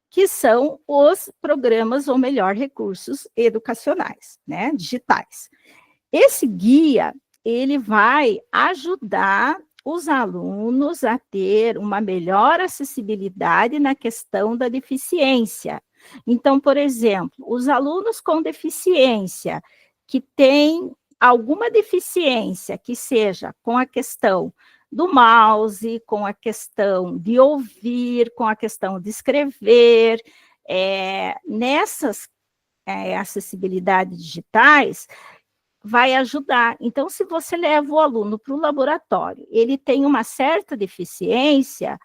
que são os programas, ou melhor, recursos educacionais, né, digitais. Esse guia, ele vai ajudar os alunos a ter uma melhor acessibilidade na questão da deficiência. Então, por exemplo, os alunos com deficiência, que têm alguma deficiência, que seja com a questão do mouse, com a questão de ouvir, com a questão de escrever, nessas acessibilidades digitais, vai ajudar. Então, se você leva o aluno para o laboratório, ele tem uma certa deficiência,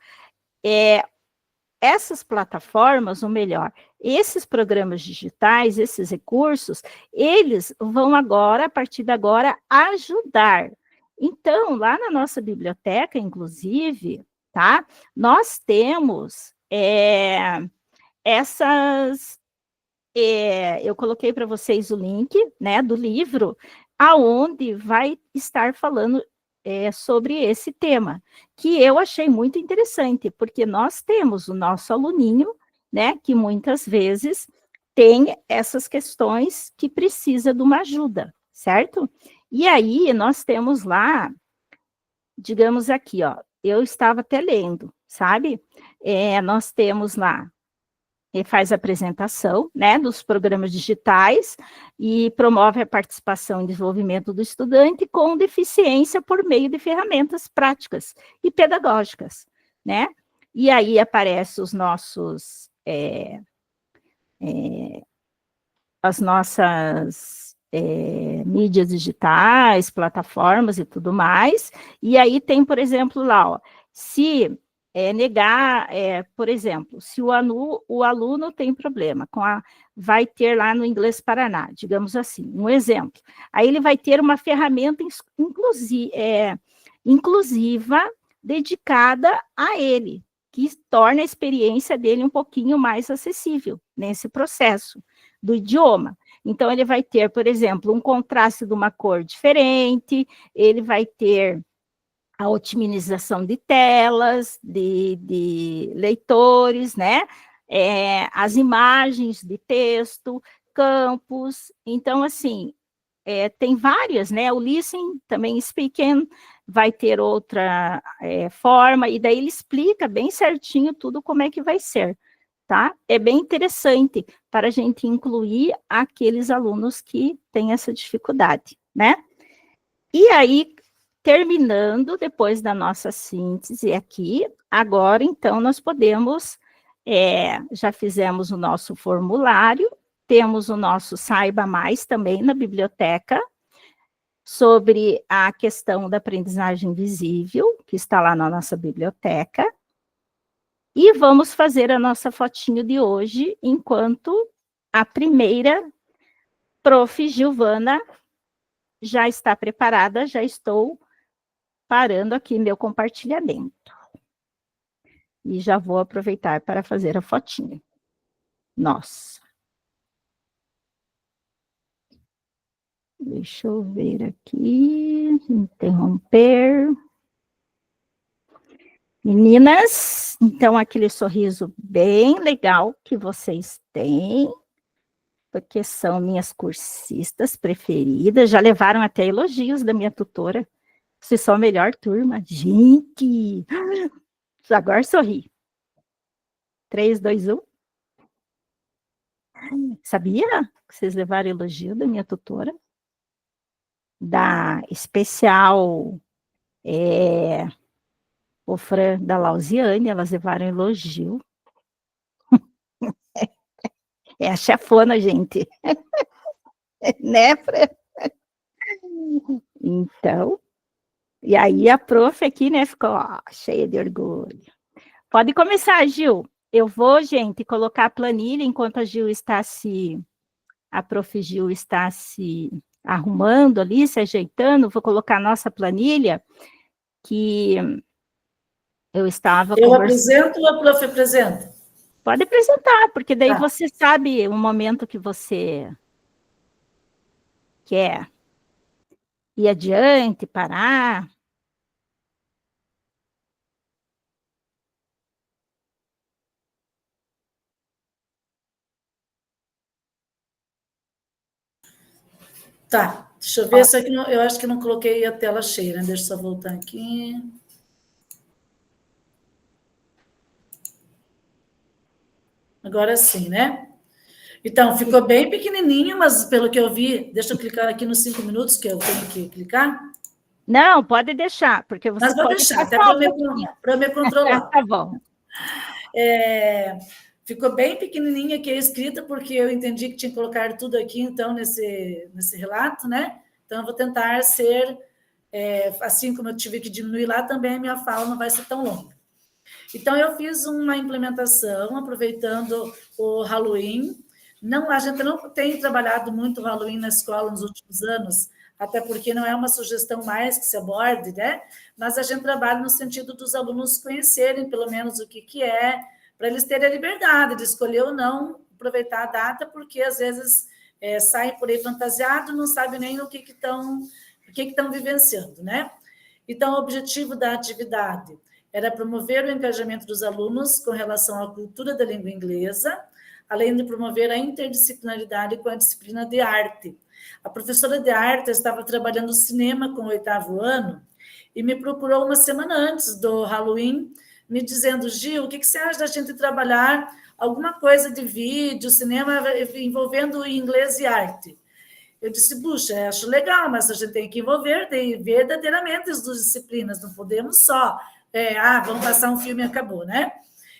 essas plataformas, ou melhor, esses programas digitais, esses recursos, eles vão agora, a partir de agora, ajudar. Então, lá na nossa biblioteca, inclusive, tá? Nós temos eu coloquei para vocês o link, né, do livro, aonde vai estar falando sobre esse tema, que eu achei muito interessante, porque nós temos o nosso aluninho, né, que muitas vezes tem essas questões que precisa de uma ajuda, certo? E aí, nós temos lá, digamos aqui, ó, eu estava até lendo, sabe? Nós temos lá ele faz a apresentação, né, dos programas digitais e promove a participação e desenvolvimento do estudante com deficiência por meio de ferramentas práticas e pedagógicas, né? E aí aparecem os nossos, as nossas mídias digitais, plataformas e tudo mais. E aí tem, por exemplo, lá, ó, se negar, por exemplo, se o aluno tem problema vai ter lá no Inglês Paraná, digamos assim, um exemplo. Aí ele vai ter uma ferramenta inclusiva dedicada a ele, que torna a experiência dele um pouquinho mais acessível nesse processo do idioma. Então, ele vai ter, por exemplo, um contraste de uma cor diferente, ele vai ter a otimização de telas, de leitores, né? As imagens de texto, campos. Então, assim, tem várias, né? O Listen, também Speaking, vai ter outra forma, e daí ele explica bem certinho tudo como é que vai ser, tá? É bem interessante para a gente incluir aqueles alunos que têm essa dificuldade, né? E aí, terminando, depois da nossa síntese aqui, agora, então, nós podemos, já fizemos o nosso formulário, temos o nosso Saiba Mais também na biblioteca, sobre a questão da aprendizagem visível, que está lá na nossa biblioteca, e vamos fazer a nossa fotinho de hoje, enquanto a primeira prof. Giovana já está preparada, já estou parando aqui meu compartilhamento. E já vou aproveitar para fazer a fotinha. Nossa. Deixa eu ver aqui. Interromper. Meninas, então aquele sorriso bem legal que vocês têm, porque são minhas cursistas preferidas, já levaram até elogios da minha tutora. Vocês são a melhor turma. Gente! Agora sorri. 3, 2, 1. Sabia que vocês levaram elogio da minha tutora? Da especial o Fran da Lausiane, elas levaram elogio. É a chefona, gente. Né, Fran? Então, e aí a prof aqui, né, ficou cheia de orgulho. Pode começar, Gil. Eu vou, gente, colocar a planilha enquanto a prof. Gil está se arrumando ali, se ajeitando, vou colocar a nossa planilha, que eu estava apresento ou a prof. Apresenta? Pode apresentar, porque daí você sabe o momento que você quer ir adiante, parar. Tá, deixa eu ver, só que eu acho que não coloquei a tela cheia, né? Deixa eu só voltar aqui. Agora sim, né? Então, ficou bem pequenininho, mas pelo que eu vi, deixa eu clicar aqui nos 5 minutos, que eu tenho que clicar. Não, pode deixar, porque você mas vou pode deixar, até para me controlar. Tá bom. Ficou bem pequenininha aqui a escrita, porque eu entendi que tinha que colocar tudo aqui, então, nesse relato, né? Então, eu vou tentar ser, assim como eu tive que diminuir lá, também a minha fala não vai ser tão longa. Então, eu fiz uma implementação, aproveitando o Halloween. A gente não tem trabalhado muito o Halloween na escola nos últimos anos, até porque não é uma sugestão mais que se aborde, né? Mas a gente trabalha no sentido dos alunos conhecerem, pelo menos, o que é, para eles terem a liberdade de escolher ou não aproveitar a data, porque às vezes saem por aí fantasiados, não sabem nem o que estão vivenciando, né? Então, o objetivo da atividade era promover o engajamento dos alunos com relação à cultura da língua inglesa, além de promover a interdisciplinaridade com a disciplina de arte. A professora de arte estava trabalhando cinema com o 8º ano e me procurou uma semana antes do Halloween me dizendo, Gil, o que você acha da gente trabalhar alguma coisa de vídeo, cinema envolvendo inglês e arte? Eu disse, puxa, acho legal, mas a gente tem que envolver verdadeiramente as duas disciplinas, não podemos só, vamos passar um filme e acabou, né?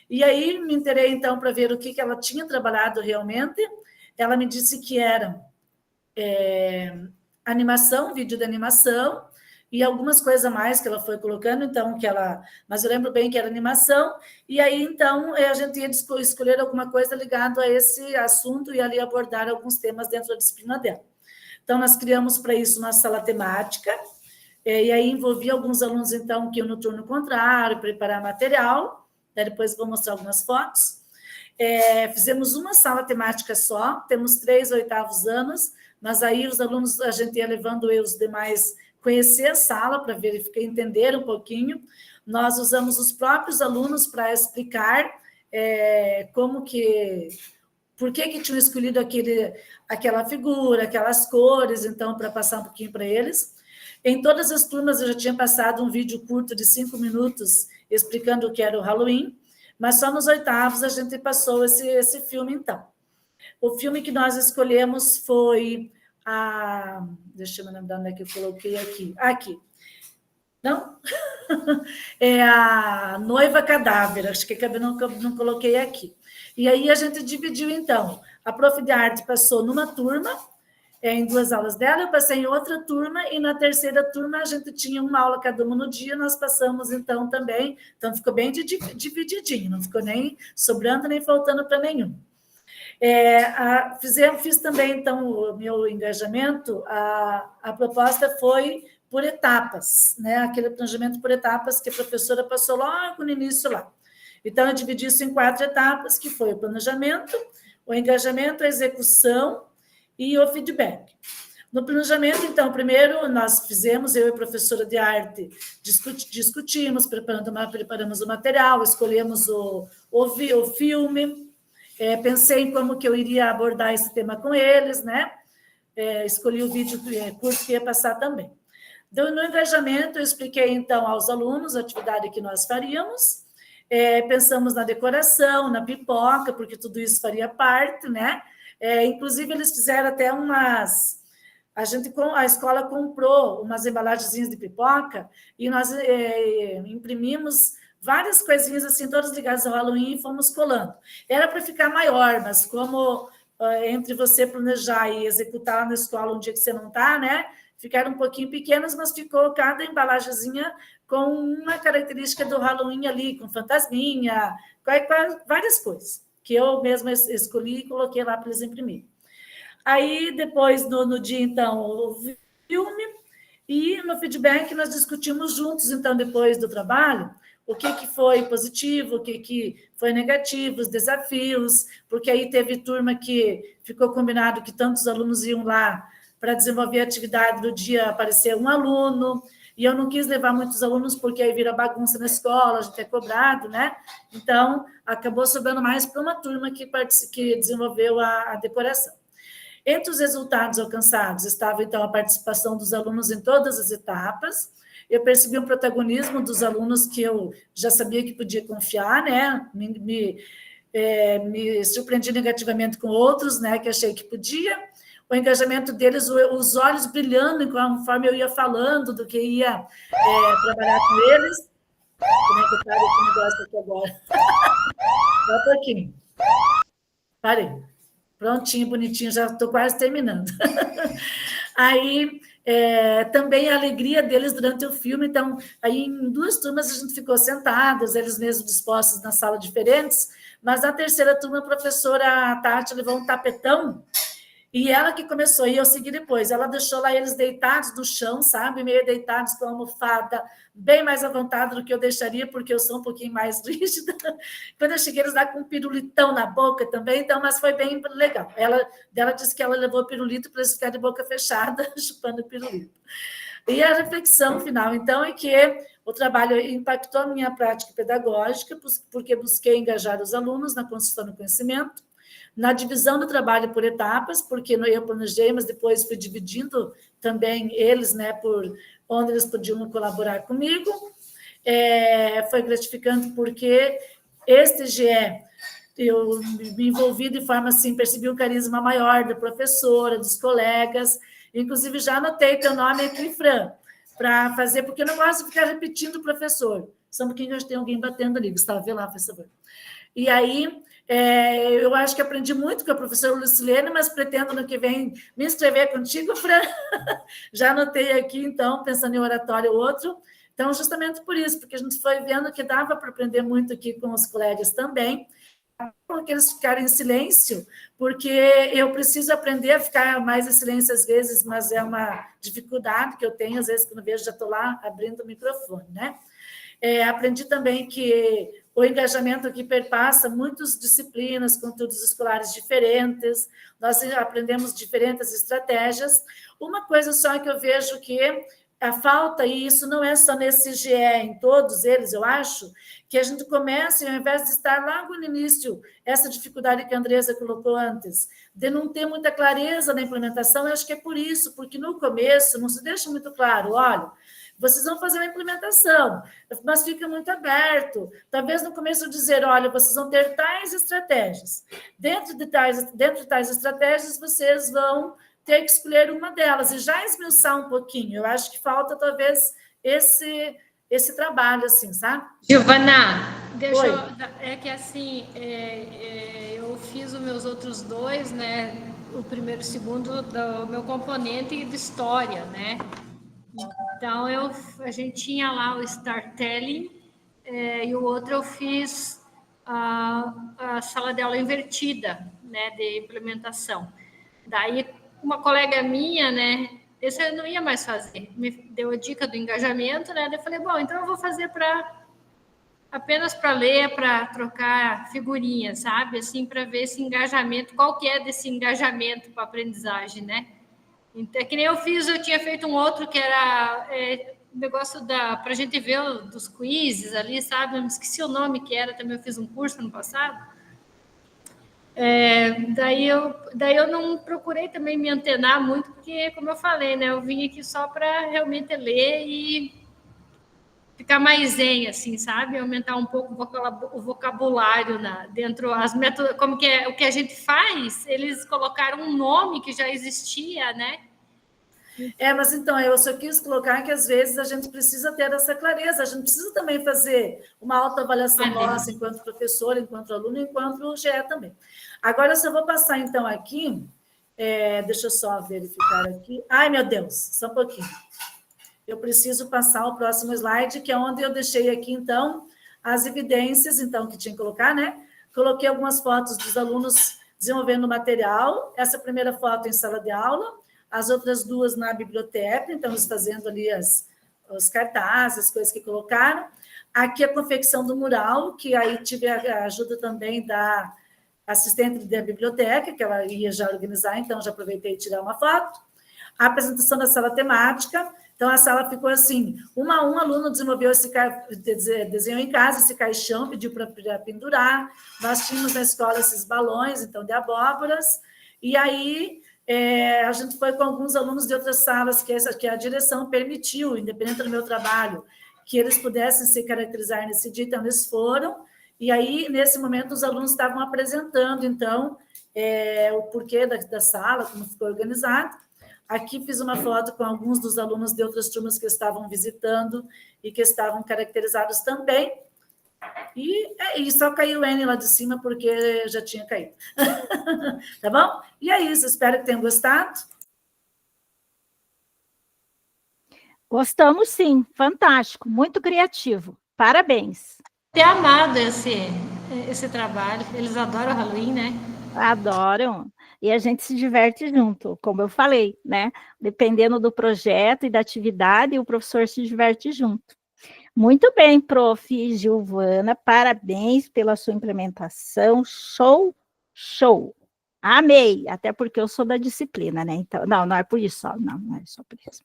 E aí me inteirei, então, para ver o que ela tinha trabalhado realmente. Ela me disse que era animação, vídeo de animação, e algumas coisas a mais que ela foi colocando, então, mas eu lembro bem que era animação, e aí, então, a gente ia escolher alguma coisa ligada a esse assunto e ali abordar alguns temas dentro da disciplina dela. Então, nós criamos para isso uma sala temática, e aí envolvia alguns alunos, então, que iam no turno contrário, preparar material, depois vou mostrar algumas fotos. Fizemos uma sala temática só, temos 3 oitavos anos, mas aí os alunos, a gente ia levando os demais conhecer a sala para verificar, entender um pouquinho. Nós usamos os próprios alunos para explicar por que tinham escolhido aquela figura, aquelas cores, então, para passar um pouquinho para eles. Em todas as turmas eu já tinha passado um vídeo curto de 5 minutos explicando o que era o Halloween, mas só nos oitavos a gente passou esse filme, então. O filme que nós escolhemos foi deixa eu me lembrar onde é que eu coloquei aqui. Aqui. Não? É a Noiva Cadáver, acho que não coloquei aqui. E aí a gente dividiu, então. A prof de arte passou numa turma, em 2 aulas dela, eu passei em outra turma, e na terceira turma a gente tinha uma aula cada uma no dia, nós passamos, então, também. Então, ficou bem divididinho, não ficou nem sobrando, nem faltando para nenhum. Fiz também, então, o meu engajamento, a proposta foi por etapas, né? Aquele planejamento por etapas que a professora passou logo no início lá. Então, eu dividi isso em 4 etapas, que foi o planejamento, o engajamento, a execução e o feedback. No planejamento, então, primeiro nós fizemos, eu e a professora de arte, discutimos, preparamos o material, escolhemos o filme, pensei em como que eu iria abordar esse tema com eles, né? Escolhi o vídeo curto que ia passar também. Então, no engajamento, eu expliquei, então, aos alunos a atividade que nós faríamos, pensamos na decoração, na pipoca, porque tudo isso faria parte, né? Inclusive, eles fizeram até a escola comprou umas embalagenzinhas de pipoca e nós imprimimos várias coisinhas assim, todas ligadas ao Halloween, e fomos colando. Era para ficar maior, mas como entre você planejar e executar na escola um dia que você não está, né? Ficaram um pouquinho pequenas, mas ficou cada embalagenzinha com uma característica do Halloween ali, com fantasminha, várias coisas, que eu mesma escolhi e coloquei lá para eles imprimirem. Aí, depois, no dia, então, o filme, e no feedback nós discutimos juntos, então, depois do trabalho, o que foi positivo, o que foi negativo, os desafios, porque aí teve turma que ficou combinado que tantos alunos iam lá para desenvolver a atividade do dia, aparecer um aluno, e eu não quis levar muitos alunos, porque aí vira bagunça na escola, a gente é cobrado, né? Então, acabou sobrando mais para uma turma que desenvolveu a decoração. Entre os resultados alcançados estava, então, a participação dos alunos em todas as etapas. Eu percebi um protagonismo dos alunos que eu já sabia que podia confiar, né? Me surpreendi negativamente com outros, né? Que achei que podia. O engajamento deles, os olhos brilhando conforme eu ia falando do que ia trabalhar com eles. Como é que eu paro esse negócio aqui agora? Só um pouquinho. Parei. Prontinho, bonitinho, já estou quase terminando. Aí, também a alegria deles durante o filme. Então, aí em 2 turmas a gente ficou sentados, eles mesmos dispostos na sala diferentes, mas na terceira turma a professora Tati levou um tapetão, e ela que começou, e eu segui depois. Ela deixou lá eles deitados no chão, sabe? Meio deitados com a almofada, bem mais à vontade do que eu deixaria, porque eu sou um pouquinho mais rígida. Quando eu cheguei, eles lá com um pirulitão na boca também, então, mas foi bem legal. Ela disse que ela levou o pirulito para eles ficarem de boca fechada, chupando o pirulito. E a reflexão final, então, é que o trabalho impactou a minha prática pedagógica, porque busquei engajar os alunos na construção do conhecimento, na divisão do trabalho por etapas, porque eu planejei, mas depois fui dividindo também eles, né, por onde eles podiam colaborar comigo, foi gratificante porque este GE, eu me envolvi de forma assim, percebi um carisma maior da professora, dos colegas, inclusive já anotei teu nome aqui, Fran, para fazer, porque eu não gosto de ficar repetindo o professor. Só um pouquinho, tem alguém batendo ali, Gustavo, vê lá, por favor. E aí, eu acho que aprendi muito com a professora Lucilene, mas pretendo no que vem me inscrever contigo, Fran. Já anotei aqui, então, pensando em oratório outro. Então, justamente por isso, porque a gente foi vendo que dava para aprender muito aqui com os colegas também, porque eles ficarem em silêncio, porque eu preciso aprender a ficar mais em silêncio às vezes, mas é uma dificuldade que eu tenho, às vezes, quando vejo, já estou lá abrindo o microfone, né? Aprendi também que o engajamento aqui perpassa muitas disciplinas, conteúdos escolares diferentes, nós aprendemos diferentes estratégias. Uma coisa só que eu vejo que a falta, e isso não é só nesse GE, em todos eles, eu acho, que a gente comece, ao invés de estar logo no início, essa dificuldade que a Andresa colocou antes, de não ter muita clareza na implementação, eu acho que é por isso, porque no começo não se deixa muito claro, olha, vocês vão fazer uma implementação, mas fica muito aberto. Talvez no começo dizer, olha, vocês vão ter tais estratégias. Dentro de tais estratégias, vocês vão ter que escolher uma delas e já esmiuçar um pouquinho. Eu acho que falta, talvez, esse trabalho, assim, sabe? Giovana, é que assim, eu fiz os meus outros dois, né? O primeiro e o segundo do meu componente de história, né? Então, a gente tinha lá o Storytelling e o outro eu fiz a sala de aula invertida, né, de implementação. Daí, uma colega minha, né, esse eu não ia mais fazer, me deu a dica do engajamento, né, daí eu falei, bom, então eu vou fazer apenas para ler, para trocar figurinhas, sabe, assim, para ver esse engajamento, qual que é desse engajamento para a aprendizagem, né? Então, que nem eu tinha feito um outro que era negócio para a gente ver dos quizzes ali, sabe? Eu não esqueci o nome que era, também eu fiz um curso ano passado. Daí eu não procurei também me antenar muito, porque, como eu falei, né? Eu vim aqui só para realmente ler e ficar mais zen, assim, sabe? Aumentar um pouco o vocabulário dentro as métodos, como que é o que a gente faz, eles colocaram um nome que já existia, né? Mas então, eu só quis colocar que às vezes a gente precisa ter essa clareza, a gente precisa também fazer uma autoavaliação nossa, enquanto professor, enquanto aluno, enquanto GE também. Agora eu só vou passar então aqui, deixa eu só verificar aqui. Ai, meu Deus, só um pouquinho. Eu preciso passar o próximo slide, que é onde eu deixei aqui, então, as evidências, então, que tinha que colocar, né? Coloquei algumas fotos dos alunos desenvolvendo material, essa primeira foto em sala de aula, as outras duas na biblioteca, então, eles fazendo ali os cartazes, as coisas que colocaram. Aqui a confecção do mural, que aí tive a ajuda também da assistente da biblioteca, que ela ia já organizar, então já aproveitei e tirar uma foto. A apresentação da sala temática, então a sala ficou assim, um aluno desenvolveu desenhou em casa esse caixão, pediu para pendurar, nós tínhamos na escola esses balões, então, de abóboras, e aí a gente foi com alguns alunos de outras salas, que a direção permitiu, independente do meu trabalho, que eles pudessem se caracterizar nesse dia, então eles foram, e aí, nesse momento, os alunos estavam apresentando, então, o porquê da sala, como ficou organizado. Aqui fiz uma foto com alguns dos alunos de outras turmas que estavam visitando e que estavam caracterizados também. E só caiu o N lá de cima, porque já tinha caído. Tá bom? E é isso, espero que tenham gostado. Gostamos, sim. Fantástico, muito criativo. Parabéns. Ter amado esse trabalho. Eles adoram o Halloween, né? Adoram. E a gente se diverte junto, como eu falei, né? Dependendo do projeto e da atividade, o professor se diverte junto. Muito bem, prof. Giovana, parabéns pela sua implementação, show. Amei, até porque eu sou da disciplina, né? Então, não é por isso, não é só por isso.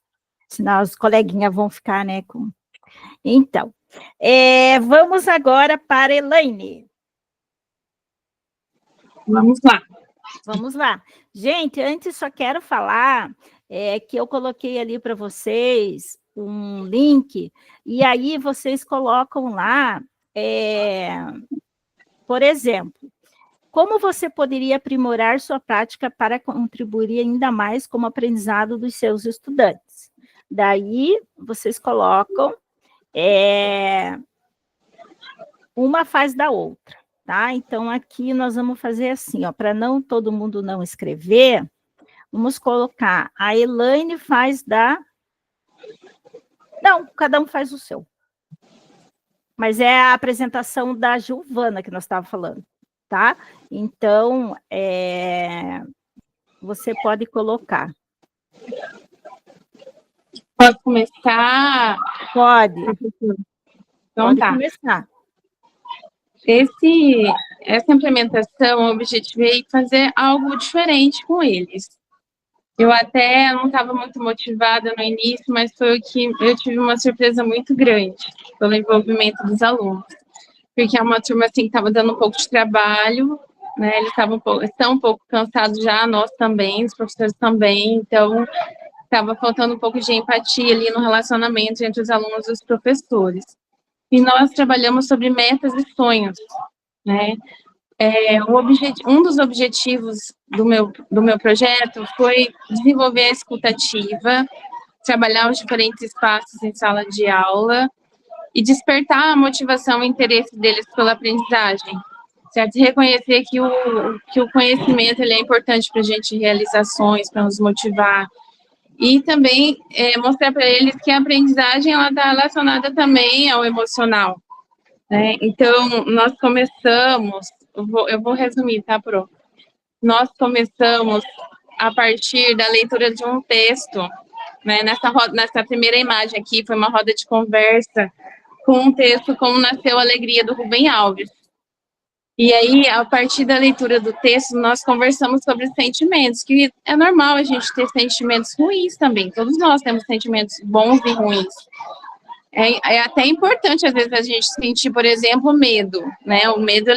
Senão os coleguinhas vão ficar, né, com... Então, vamos agora para Elaine. Vamos lá. Gente, antes só quero falar que eu coloquei ali para vocês um link, e aí vocês colocam lá, por exemplo, como você poderia aprimorar sua prática para contribuir ainda mais com o aprendizado dos seus estudantes? Daí, vocês colocam uma faz da outra, tá? Então, aqui nós vamos fazer assim, ó, para não todo mundo não escrever, vamos colocar, a Elaine faz da... Não, cada um faz o seu. Mas é a apresentação da Giovana que nós estávamos falando, tá? Então, você pode colocar. Pode começar? Pode. Então pode tá. começar. Essa implementação, o objetivo é fazer algo diferente com eles. Eu até não estava muito motivada no início, mas foi o que eu tive uma surpresa muito grande pelo envolvimento dos alunos, porque é uma turma assim que estava dando um pouco de trabalho, né? Eles estão um pouco cansados já, nós também, os professores também, então estava faltando um pouco de empatia ali no relacionamento entre os alunos e os professores. E nós trabalhamos sobre metas e sonhos, né? Um dos objetivos do meu projeto foi desenvolver a escuta ativa, trabalhar os diferentes espaços em sala de aula e despertar a motivação e interesse deles pela aprendizagem, certo? Reconhecer que o conhecimento ele é importante para a gente realizar ações, para nos motivar, e também mostrar para eles que a aprendizagem está relacionada também ao emocional, né? Então, nós começamos, eu vou resumir, tá, Pro? Nós começamos a partir da leitura de um texto, né? Nessa primeira imagem aqui, foi uma roda de conversa com um texto Como Nasceu a Alegria, do Rubem Alves. E aí, a partir da leitura do texto, nós conversamos sobre sentimentos, que é normal a gente ter sentimentos ruins também, todos nós temos sentimentos bons e ruins. É até importante, às vezes, a gente sentir, por exemplo, medo, né? O medo,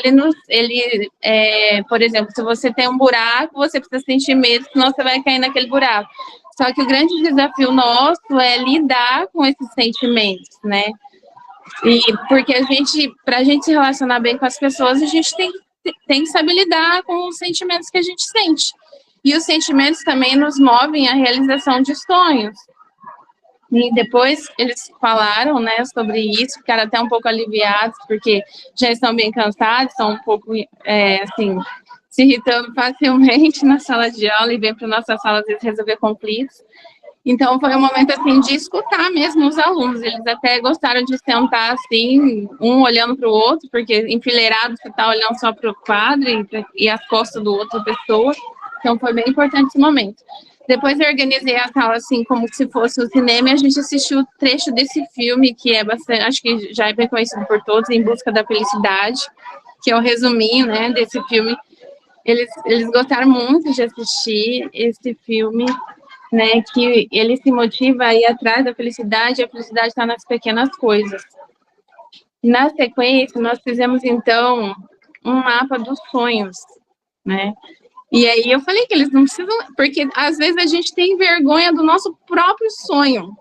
por exemplo, se você tem um buraco, você precisa sentir medo, senão você vai cair naquele buraco. Só que o grande desafio nosso é lidar com esses sentimentos, né? E porque para a gente se relacionar bem com as pessoas, a gente tem que saber lidar com os sentimentos que a gente sente. E os sentimentos também nos movem à realização de sonhos. E depois eles falaram, né, sobre isso, ficaram até um pouco aliviados, porque já estão bem cansados, estão um pouco, assim, se irritando facilmente na sala de aula e vêm para a nossa sala, às vezes, resolver conflitos. Então, foi um momento, assim, de escutar mesmo os alunos. Eles até gostaram de sentar, assim, um olhando para o outro, porque enfileirado você está olhando só para o quadro e as costas do outra pessoa. Então, foi bem importante esse momento. Depois eu organizei a sala, assim, como se fosse o cinema, e a gente assistiu o trecho desse filme, que é bastante, acho que já é bem conhecido por todos, Em Busca da Felicidade, que é o resuminho, né, desse filme. Eles gostaram muito de assistir esse filme, né, que ele se motiva a ir atrás da felicidade, e a felicidade está nas pequenas coisas. Na sequência, nós fizemos, então, um mapa dos sonhos, né, e aí eu falei que eles não precisam, porque às vezes a gente tem vergonha do nosso próprio sonho,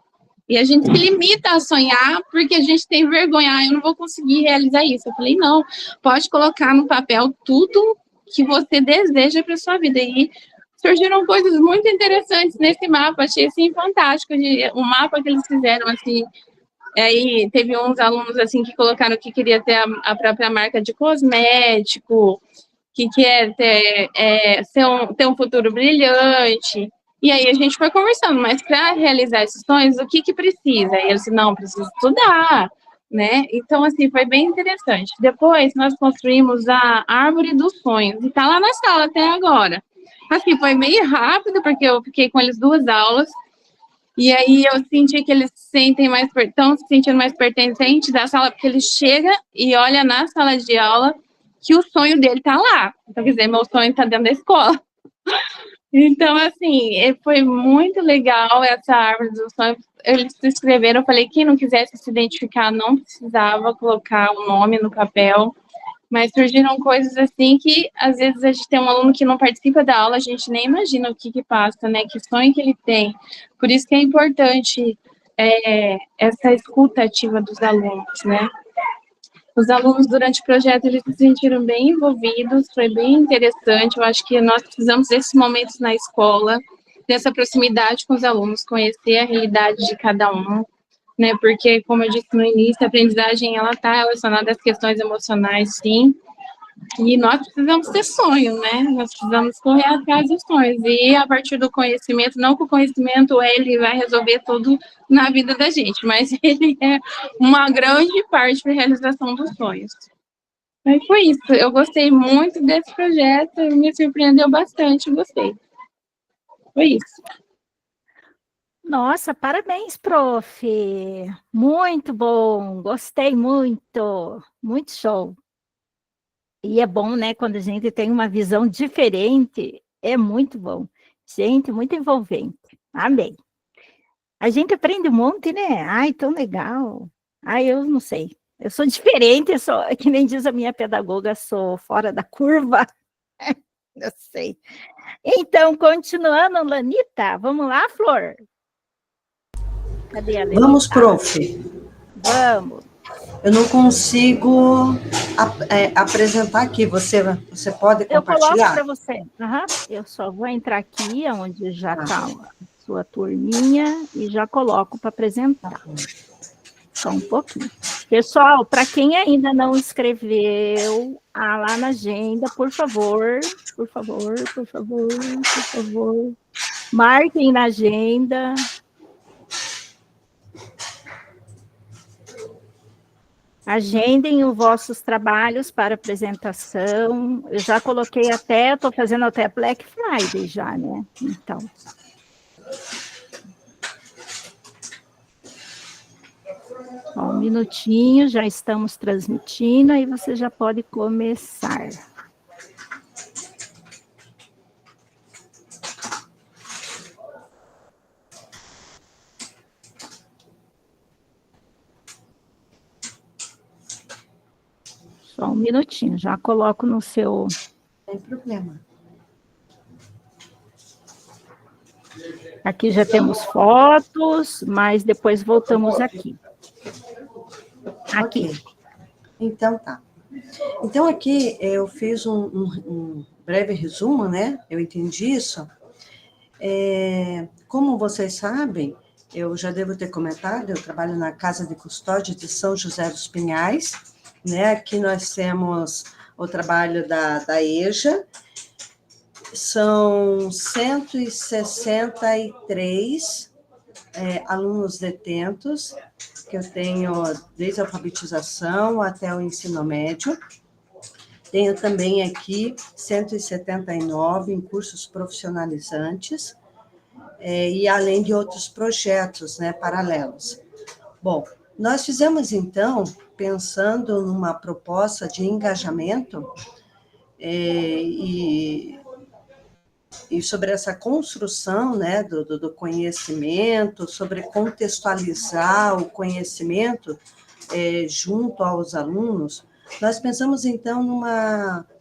e a gente se limita a sonhar porque a gente tem vergonha, eu não vou conseguir realizar isso. Eu falei, não, pode colocar no papel tudo que você deseja para sua vida, e surgiram coisas muito interessantes nesse mapa, achei, assim, fantástico, o mapa que eles fizeram, assim, aí teve uns alunos, assim, que colocaram que queria ter a própria marca de cosmético, que quer ter um futuro brilhante, e aí a gente foi conversando, mas para realizar esses sonhos, o que precisa? E eu disse, não, precisa estudar, né? Então, assim, foi bem interessante. Depois, nós construímos a Árvore dos Sonhos, e está lá na sala até agora. Assim, foi meio rápido, porque eu fiquei com eles 2 aulas, e aí eu senti que eles estão se sentindo mais pertencentes da sala, porque eles chegam e olham na sala de aula que o sonho dele está lá. Então, quer dizer, meu sonho está dentro da escola. Então, assim, foi muito legal essa Árvore dos Sonhos. Eles se inscreveram, eu falei, quem não quisesse se identificar não precisava colocar o nome no papel, mas surgiram coisas assim que, às vezes, a gente tem um aluno que não participa da aula, a gente nem imagina o que passa, né, que sonho que ele tem. Por isso que é importante essa escuta ativa dos alunos, né? Os alunos, durante o projeto, eles se sentiram bem envolvidos, foi bem interessante. Eu acho que nós precisamos desses momentos na escola, dessa proximidade com os alunos, conhecer a realidade de cada um, né? Porque, como eu disse no início, a aprendizagem, ela está relacionada às questões emocionais, sim. E nós precisamos ter sonho, né? Nós precisamos correr atrás dos sonhos. E a partir do conhecimento, não que o conhecimento ele vai resolver tudo na vida da gente, mas ele é uma grande parte para a realização dos sonhos. Mas foi isso. Eu gostei muito desse projeto, me surpreendeu bastante, gostei. Foi isso. Nossa, parabéns, prof. Muito bom, gostei muito. Muito show. E é bom, né, quando a gente tem uma visão diferente, é muito bom. Gente, muito envolvente. Amei. A gente aprende um monte, né? Ai, tão legal. Ai, eu não sei. Eu sou diferente, eu sou, que nem diz a minha pedagoga, sou fora da curva. Eu sei. Então, continuando, Lanita, vamos lá, Flor? Cadê a Lanita? Vamos, prof. Vamos. Eu não consigo apresentar aqui. Você pode compartilhar? Eu coloco para você. Uhum. Eu só vou entrar aqui, onde já está a sua turminha, e já coloco para apresentar. Só um pouquinho. Pessoal, para quem ainda não escreveu lá na agenda, por favor, marquem na agenda. Agendem os vossos trabalhos para apresentação. Eu já coloquei estou fazendo até Black Friday já, né? Então. Só um minutinho, já estamos transmitindo, aí você já pode começar. Só um minutinho, já coloco no seu... Não tem problema. Aqui já temos fotos, mas depois voltamos aqui. Aqui. Okay. Então, tá. Então, aqui eu fiz um breve resumo, né? Eu entendi isso. Como vocês sabem, eu já devo ter comentado, eu trabalho na Casa de Custódia de São José dos Pinhais, né? Aqui nós temos o trabalho da EJA, são 163 alunos detentos, que eu tenho desde a alfabetização até o ensino médio. Tenho também aqui 179 em cursos profissionalizantes, e além de outros projetos, né, paralelos. Bom, nós fizemos, então, pensando numa proposta de engajamento e sobre essa construção, né, do conhecimento, sobre contextualizar o conhecimento junto aos alunos, nós pensamos, então,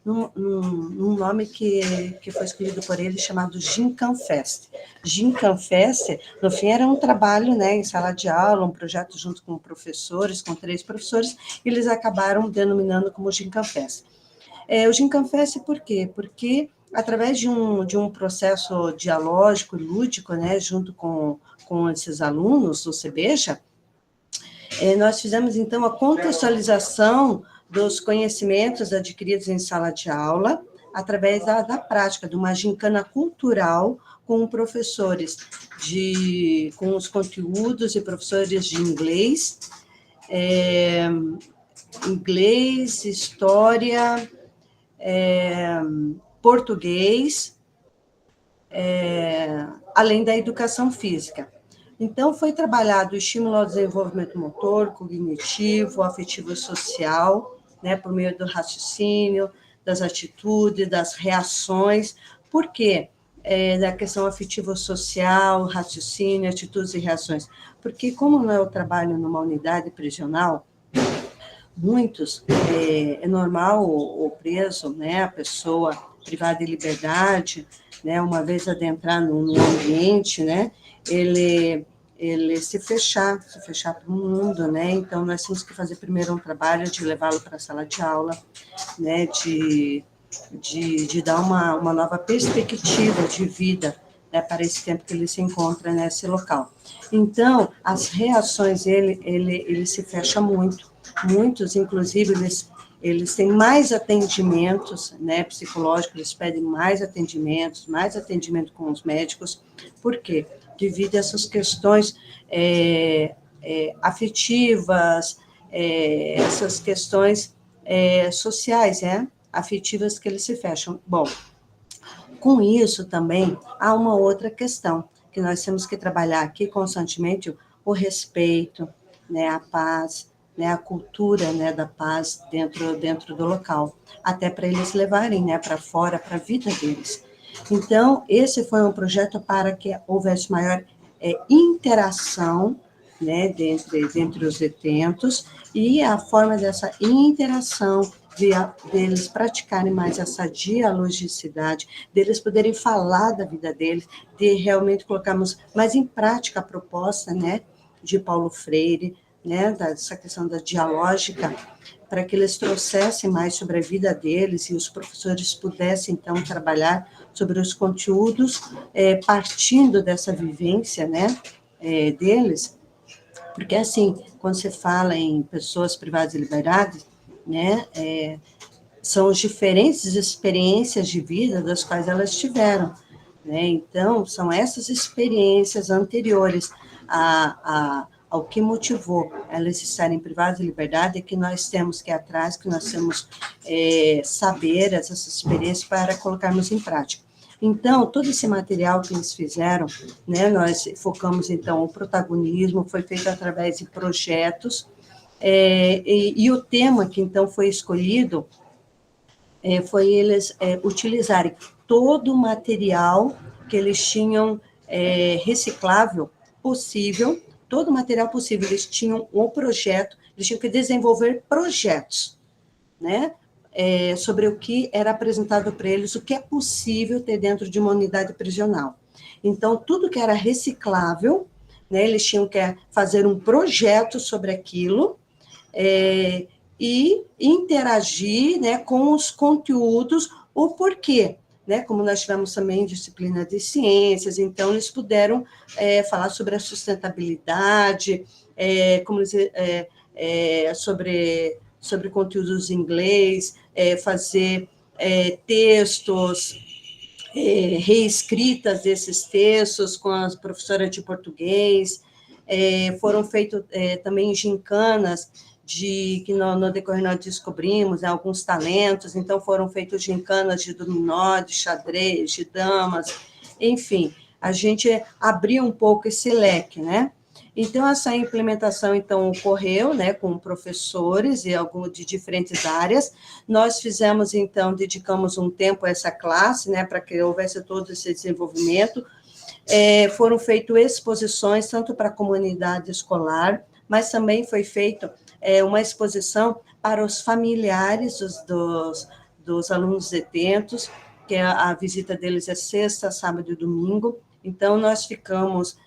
num nome que foi escolhido por ele, chamado Gincanfest. Gincanfest, no fim, era um trabalho, né, em sala de aula, um projeto junto com professores, com 3 professores, e eles acabaram denominando como Gincanfest. O Gincanfest, por quê? Porque, através de um processo dialógico e lúdico, né, junto com esses alunos do CBEJA, nós fizemos, então, a contextualização dos conhecimentos adquiridos em sala de aula, através da prática, de uma gincana cultural com professores, com os conteúdos e professores de inglês, história, português, além da educação física. Então, foi trabalhado o estímulo ao desenvolvimento motor, cognitivo, afetivo e social, né, por meio do raciocínio, das atitudes, das reações. Por quê? Da questão afetivo-social, raciocínio, atitudes e reações. Porque, como não é o trabalho numa unidade prisional, muitos, é normal o preso, né, a pessoa privada de liberdade, né, uma vez adentrar num ambiente, né, ele ele se fechar para o mundo, né? Então, nós temos que fazer primeiro um trabalho de levá-lo para a sala de aula, né? De dar uma nova perspectiva de vida, né? Para esse tempo que ele se encontra nesse local. Então, as reações, ele se fecha muito. Muitos, inclusive, eles têm mais atendimentos, né, psicológicos, eles pedem mais atendimento com os médicos. Por quê? Devido a essas questões afetivas, essas questões sociais, afetivas que eles se fecham. Bom, com isso também há uma outra questão que nós temos que trabalhar aqui constantemente, o respeito, né, a paz, né, a cultura, né, da paz dentro do local, até para eles levarem, né, para fora, para a vida deles. Então, esse foi um projeto para que houvesse maior interação, né, dentre os detentos, e a forma dessa interação, deles praticarem mais essa dialogicidade, deles poderem falar da vida deles, de realmente colocarmos mais em prática a proposta, né, de Paulo Freire, né, dessa questão da dialógica, para que eles trouxessem mais sobre a vida deles e os professores pudessem, então, trabalhar sobre os conteúdos, partindo dessa vivência, né, deles, porque, assim, quando você fala em pessoas privadas de liberdade, né, são as diferentes experiências de vida das quais elas tiveram, né, então, são essas experiências anteriores ao que motivou elas estarem privadas de liberdade, é que nós temos que ir atrás, que nós temos saber essas experiências para colocarmos em prática. Então, todo esse material que eles fizeram, né, nós focamos, então, o protagonismo, foi feito através de projetos, e o tema que, então, foi escolhido foi eles utilizarem todo o material que eles tinham reciclável possível, todo o material possível, eles tinham um projeto, eles tinham que desenvolver projetos, né, sobre o que era apresentado para eles, o que é possível ter dentro de uma unidade prisional. Então, tudo que era reciclável, né, eles tinham que fazer um projeto sobre aquilo, e interagir, né, com os conteúdos, o porquê, né, como nós tivemos também disciplina de ciências, então eles puderam falar sobre a sustentabilidade, sobre conteúdos em inglês, fazer textos, reescritas desses textos com as professoras de português, foram feitos também gincanas, que no decorrer nós descobrimos, né, alguns talentos, então foram feitos gincanas de dominó, de xadrez, de damas, enfim, a gente abriu um pouco esse leque, né? Então, essa implementação, então, ocorreu, né, com professores e alguns de diferentes áreas. Nós fizemos, então, dedicamos um tempo a essa classe, né, para que houvesse todo esse desenvolvimento. Foram feitas exposições, tanto para a comunidade escolar, mas também foi feito uma exposição para os familiares dos alunos detentos, que a visita deles é sexta, sábado e domingo. Então, nós ficamos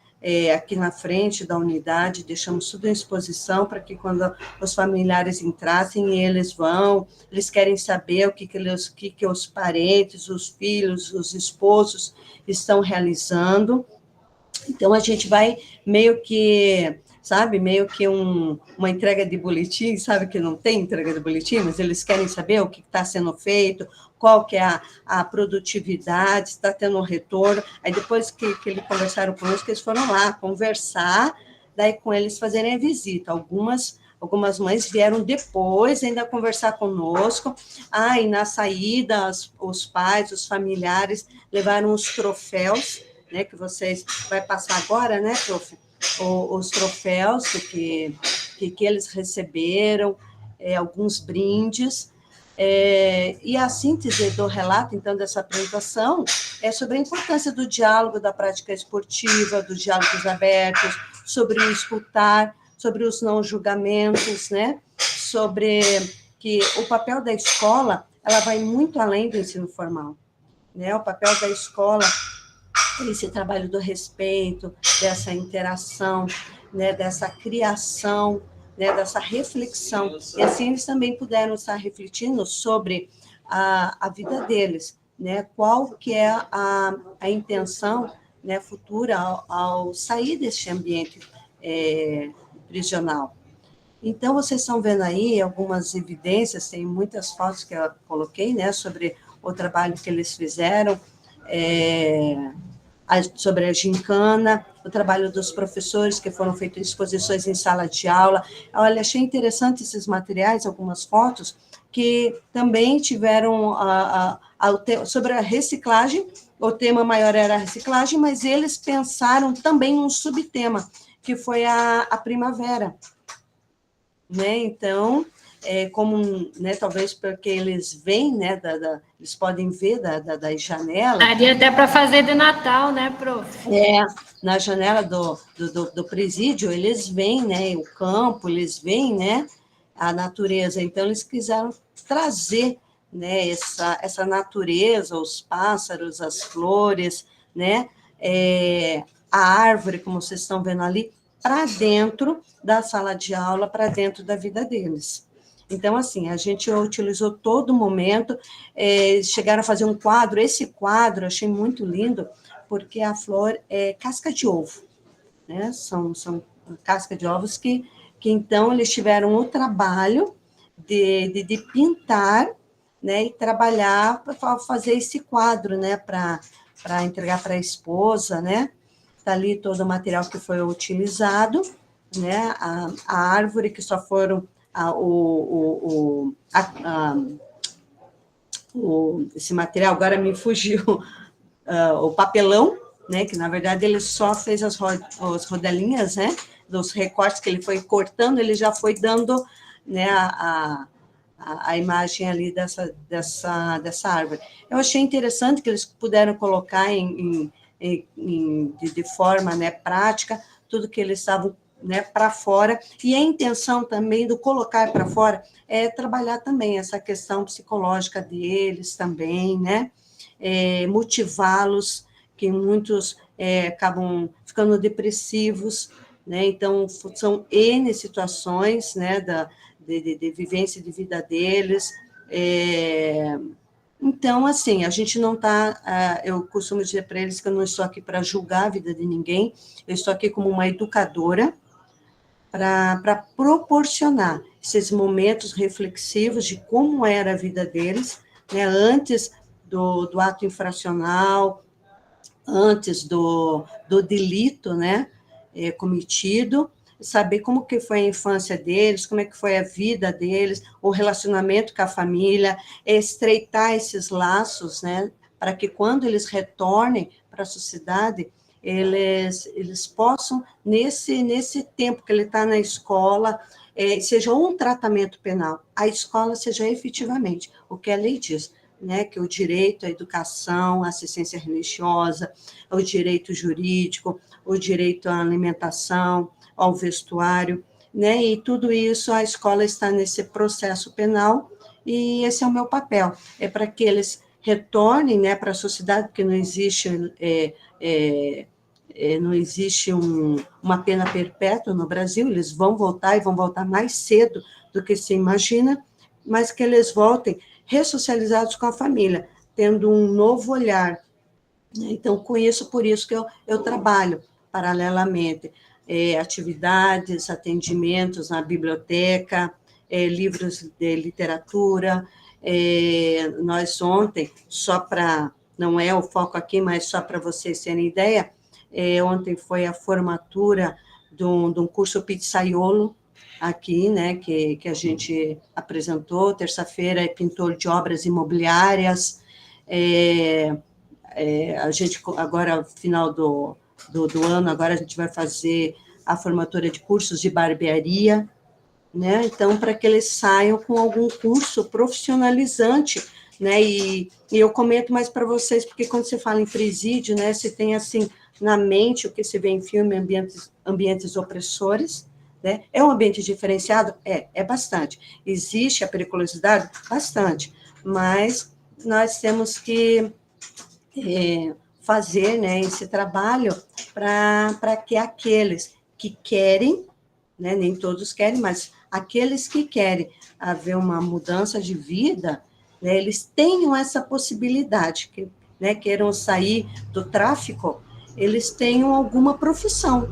aqui na frente da unidade, deixamos tudo em exposição para que quando os familiares entrassem, eles querem saber o que os parentes, os filhos, os esposos estão realizando. Então, a gente vai meio que, sabe, uma entrega de boletim, sabe que não tem entrega de boletim, mas eles querem saber o que está sendo feito, qual que é a produtividade, está tendo um retorno. Aí depois que eles conversaram conosco, eles foram lá conversar, daí com eles fazerem a visita. Algumas mães vieram depois ainda conversar conosco. E na saída, os pais, os familiares levaram os troféus, né, que vocês vai passar agora, né, prof? Os troféus que eles receberam, alguns brindes, e a síntese do relato, então, dessa apresentação é sobre a importância do diálogo, da prática esportiva, dos diálogos abertos, sobre o escutar, sobre os não julgamentos, né, sobre que o papel da escola, ela vai muito além do ensino formal, né, o papel da escola esse trabalho do respeito, dessa interação, né, dessa criação, né, dessa reflexão. E assim eles também puderam estar refletindo sobre a vida deles, né, qual que é a intenção, né, futura ao sair deste ambiente prisional. Então, vocês estão vendo aí algumas evidências, tem muitas fotos que eu coloquei, né, sobre o trabalho que eles fizeram, sobre a gincana, o trabalho dos professores, que foram feitas exposições em sala de aula. Olha, achei interessante esses materiais, algumas fotos, que também tiveram sobre a reciclagem, o tema maior era a reciclagem, mas eles pensaram também num subtema, que foi a primavera, né? Então, como, né, talvez porque eles veem, né, eles podem ver das janelas. Daria até para fazer de Natal, né, prof? Na janela do presídio, eles veem, né, o campo, eles veem, né, a natureza. Então, eles quiseram trazer, né, essa natureza, os pássaros, as flores, né, a árvore, como vocês estão vendo ali, para dentro da sala de aula, para dentro da vida deles. Então, assim, a gente utilizou todo momento, chegaram a fazer um quadro, esse quadro eu achei muito lindo, porque a flor é casca de ovo, né? São casca de ovos que então eles tiveram o trabalho de pintar, né, e trabalhar para fazer esse quadro, né, para entregar para a esposa, né? Está ali todo o material que foi utilizado, né? A árvore que só foram esse material, agora me fugiu, o papelão, né? Que na verdade ele só fez as rodelinhas, né? Dos recortes que ele foi cortando, ele já foi dando, né, a imagem ali dessa árvore. Eu achei interessante que eles puderam colocar de forma, né, prática tudo que eles estavam, né, para fora, e a intenção também do colocar para fora é trabalhar também essa questão psicológica deles também, né, motivá-los, que muitos acabam ficando depressivos, né, então são N situações, né, de vivência de vida deles. Então, assim, a gente não está, eu costumo dizer para eles que eu não estou aqui para julgar a vida de ninguém, eu estou aqui como uma educadora para proporcionar esses momentos reflexivos de como era a vida deles, né, antes do ato infracional, antes do delito, né, cometido, saber como que foi a infância deles, como é que foi a vida deles, o relacionamento com a família, estreitar esses laços, né, para que quando eles retornem para a sociedade, eles possam, nesse tempo que ele está na escola, seja um tratamento penal, a escola seja efetivamente o que a lei diz, né, que o direito à educação, à assistência religiosa, o direito jurídico, o direito à alimentação, ao vestuário, né, e tudo isso a escola está nesse processo penal, e esse é o meu papel, é para que eles retornem, né, para a sociedade, porque não existe uma pena perpétua no Brasil, eles vão voltar, e vão voltar mais cedo do que se imagina, mas que eles voltem ressocializados com a família, tendo um novo olhar. Então, por isso que eu trabalho paralelamente, atividades, atendimentos na biblioteca, livros de literatura. Nós ontem, não é o foco aqui, mas só para vocês terem ideia, ontem foi a formatura de um curso pizzaiolo aqui, né, que a gente apresentou. Terça-feira é pintor de obras imobiliárias. A gente, agora, final do ano, agora a gente vai fazer a formatura de cursos de barbearia, né? Então, para que eles saiam com algum curso profissionalizante, né? E eu comento mais para vocês, porque quando você fala em presídio, né, você tem, assim, na mente o que se vê em filme, ambientes opressores, né? É um ambiente diferenciado? É bastante. Existe a periculosidade? Bastante. Mas nós temos que fazer, né, esse trabalho para que aqueles que querem, né, nem todos querem, mas aqueles que querem haver uma mudança de vida, né, eles tenham essa possibilidade, que, né, queiram sair do tráfico, eles tenham alguma profissão.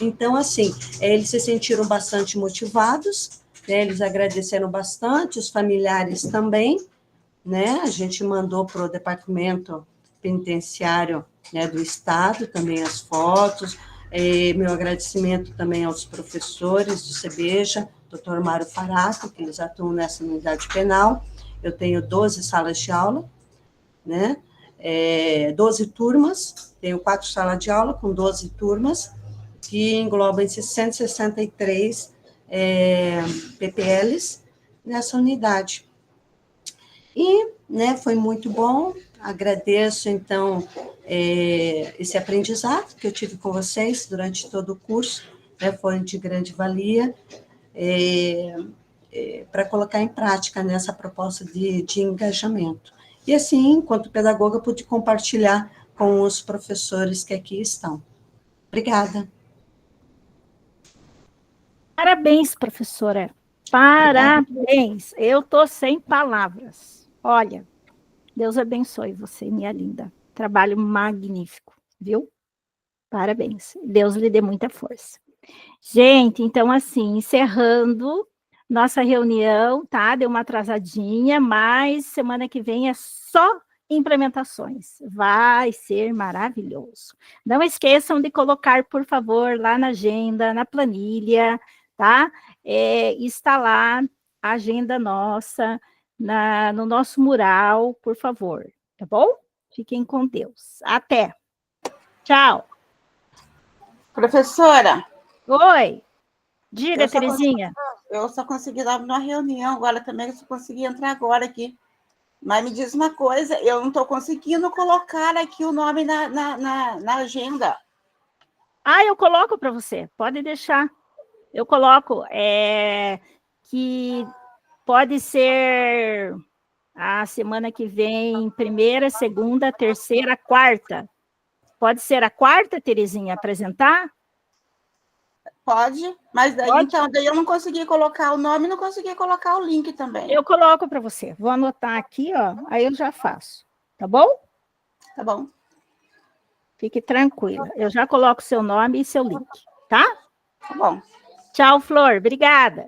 Então, assim, eles se sentiram bastante motivados, né, eles agradeceram bastante, os familiares também, né, a gente mandou para o departamento penitenciário, né, do Estado, também as fotos, meu agradecimento também aos professores do CEBEJA, Dr. Mário Faraco, que eles atuam nessa unidade penal. Eu tenho 12 salas de aula, né, 12 turmas, tenho 4 salas de aula com 12 turmas, que englobam esses 163 PPLs nessa unidade. E, né, foi muito bom, agradeço, então, esse aprendizado que eu tive com vocês durante todo o curso, né, foi de grande valia, para colocar em prática nessa proposta de engajamento. E assim, enquanto pedagoga, pude compartilhar com os professores que aqui estão. Obrigada. Parabéns, professora. Parabéns. Eu estou sem palavras. Olha, Deus abençoe você, minha linda. Trabalho magnífico, viu? Parabéns. Deus lhe dê muita força. Gente, então, assim, encerrando nossa reunião, tá? Deu uma atrasadinha, mas semana que vem é só implementações. Vai ser maravilhoso. Não esqueçam de colocar, por favor, lá na agenda, na planilha, tá? Está lá a agenda nossa, no nosso mural, por favor, tá bom? Fiquem com Deus. Até. Tchau. Professora. Oi. Diga, Terezinha. Eu só consegui dar uma reunião agora também, eu só consegui entrar agora aqui. Mas me diz uma coisa, eu não estou conseguindo colocar aqui o nome na agenda. Eu coloco para você, pode deixar. Eu coloco, que pode ser a semana que vem, primeira, segunda, terceira, quarta. Pode ser a quarta, Terezinha, apresentar? Pode, mas daí, então, daí eu não consegui colocar o nome, não consegui colocar o link também. Eu coloco para você. Vou anotar aqui, ó, aí eu já faço. Tá bom? Tá bom. Fique tranquila. Eu já coloco seu nome e seu link, tá? Tá bom. Tchau, Flor. Obrigada.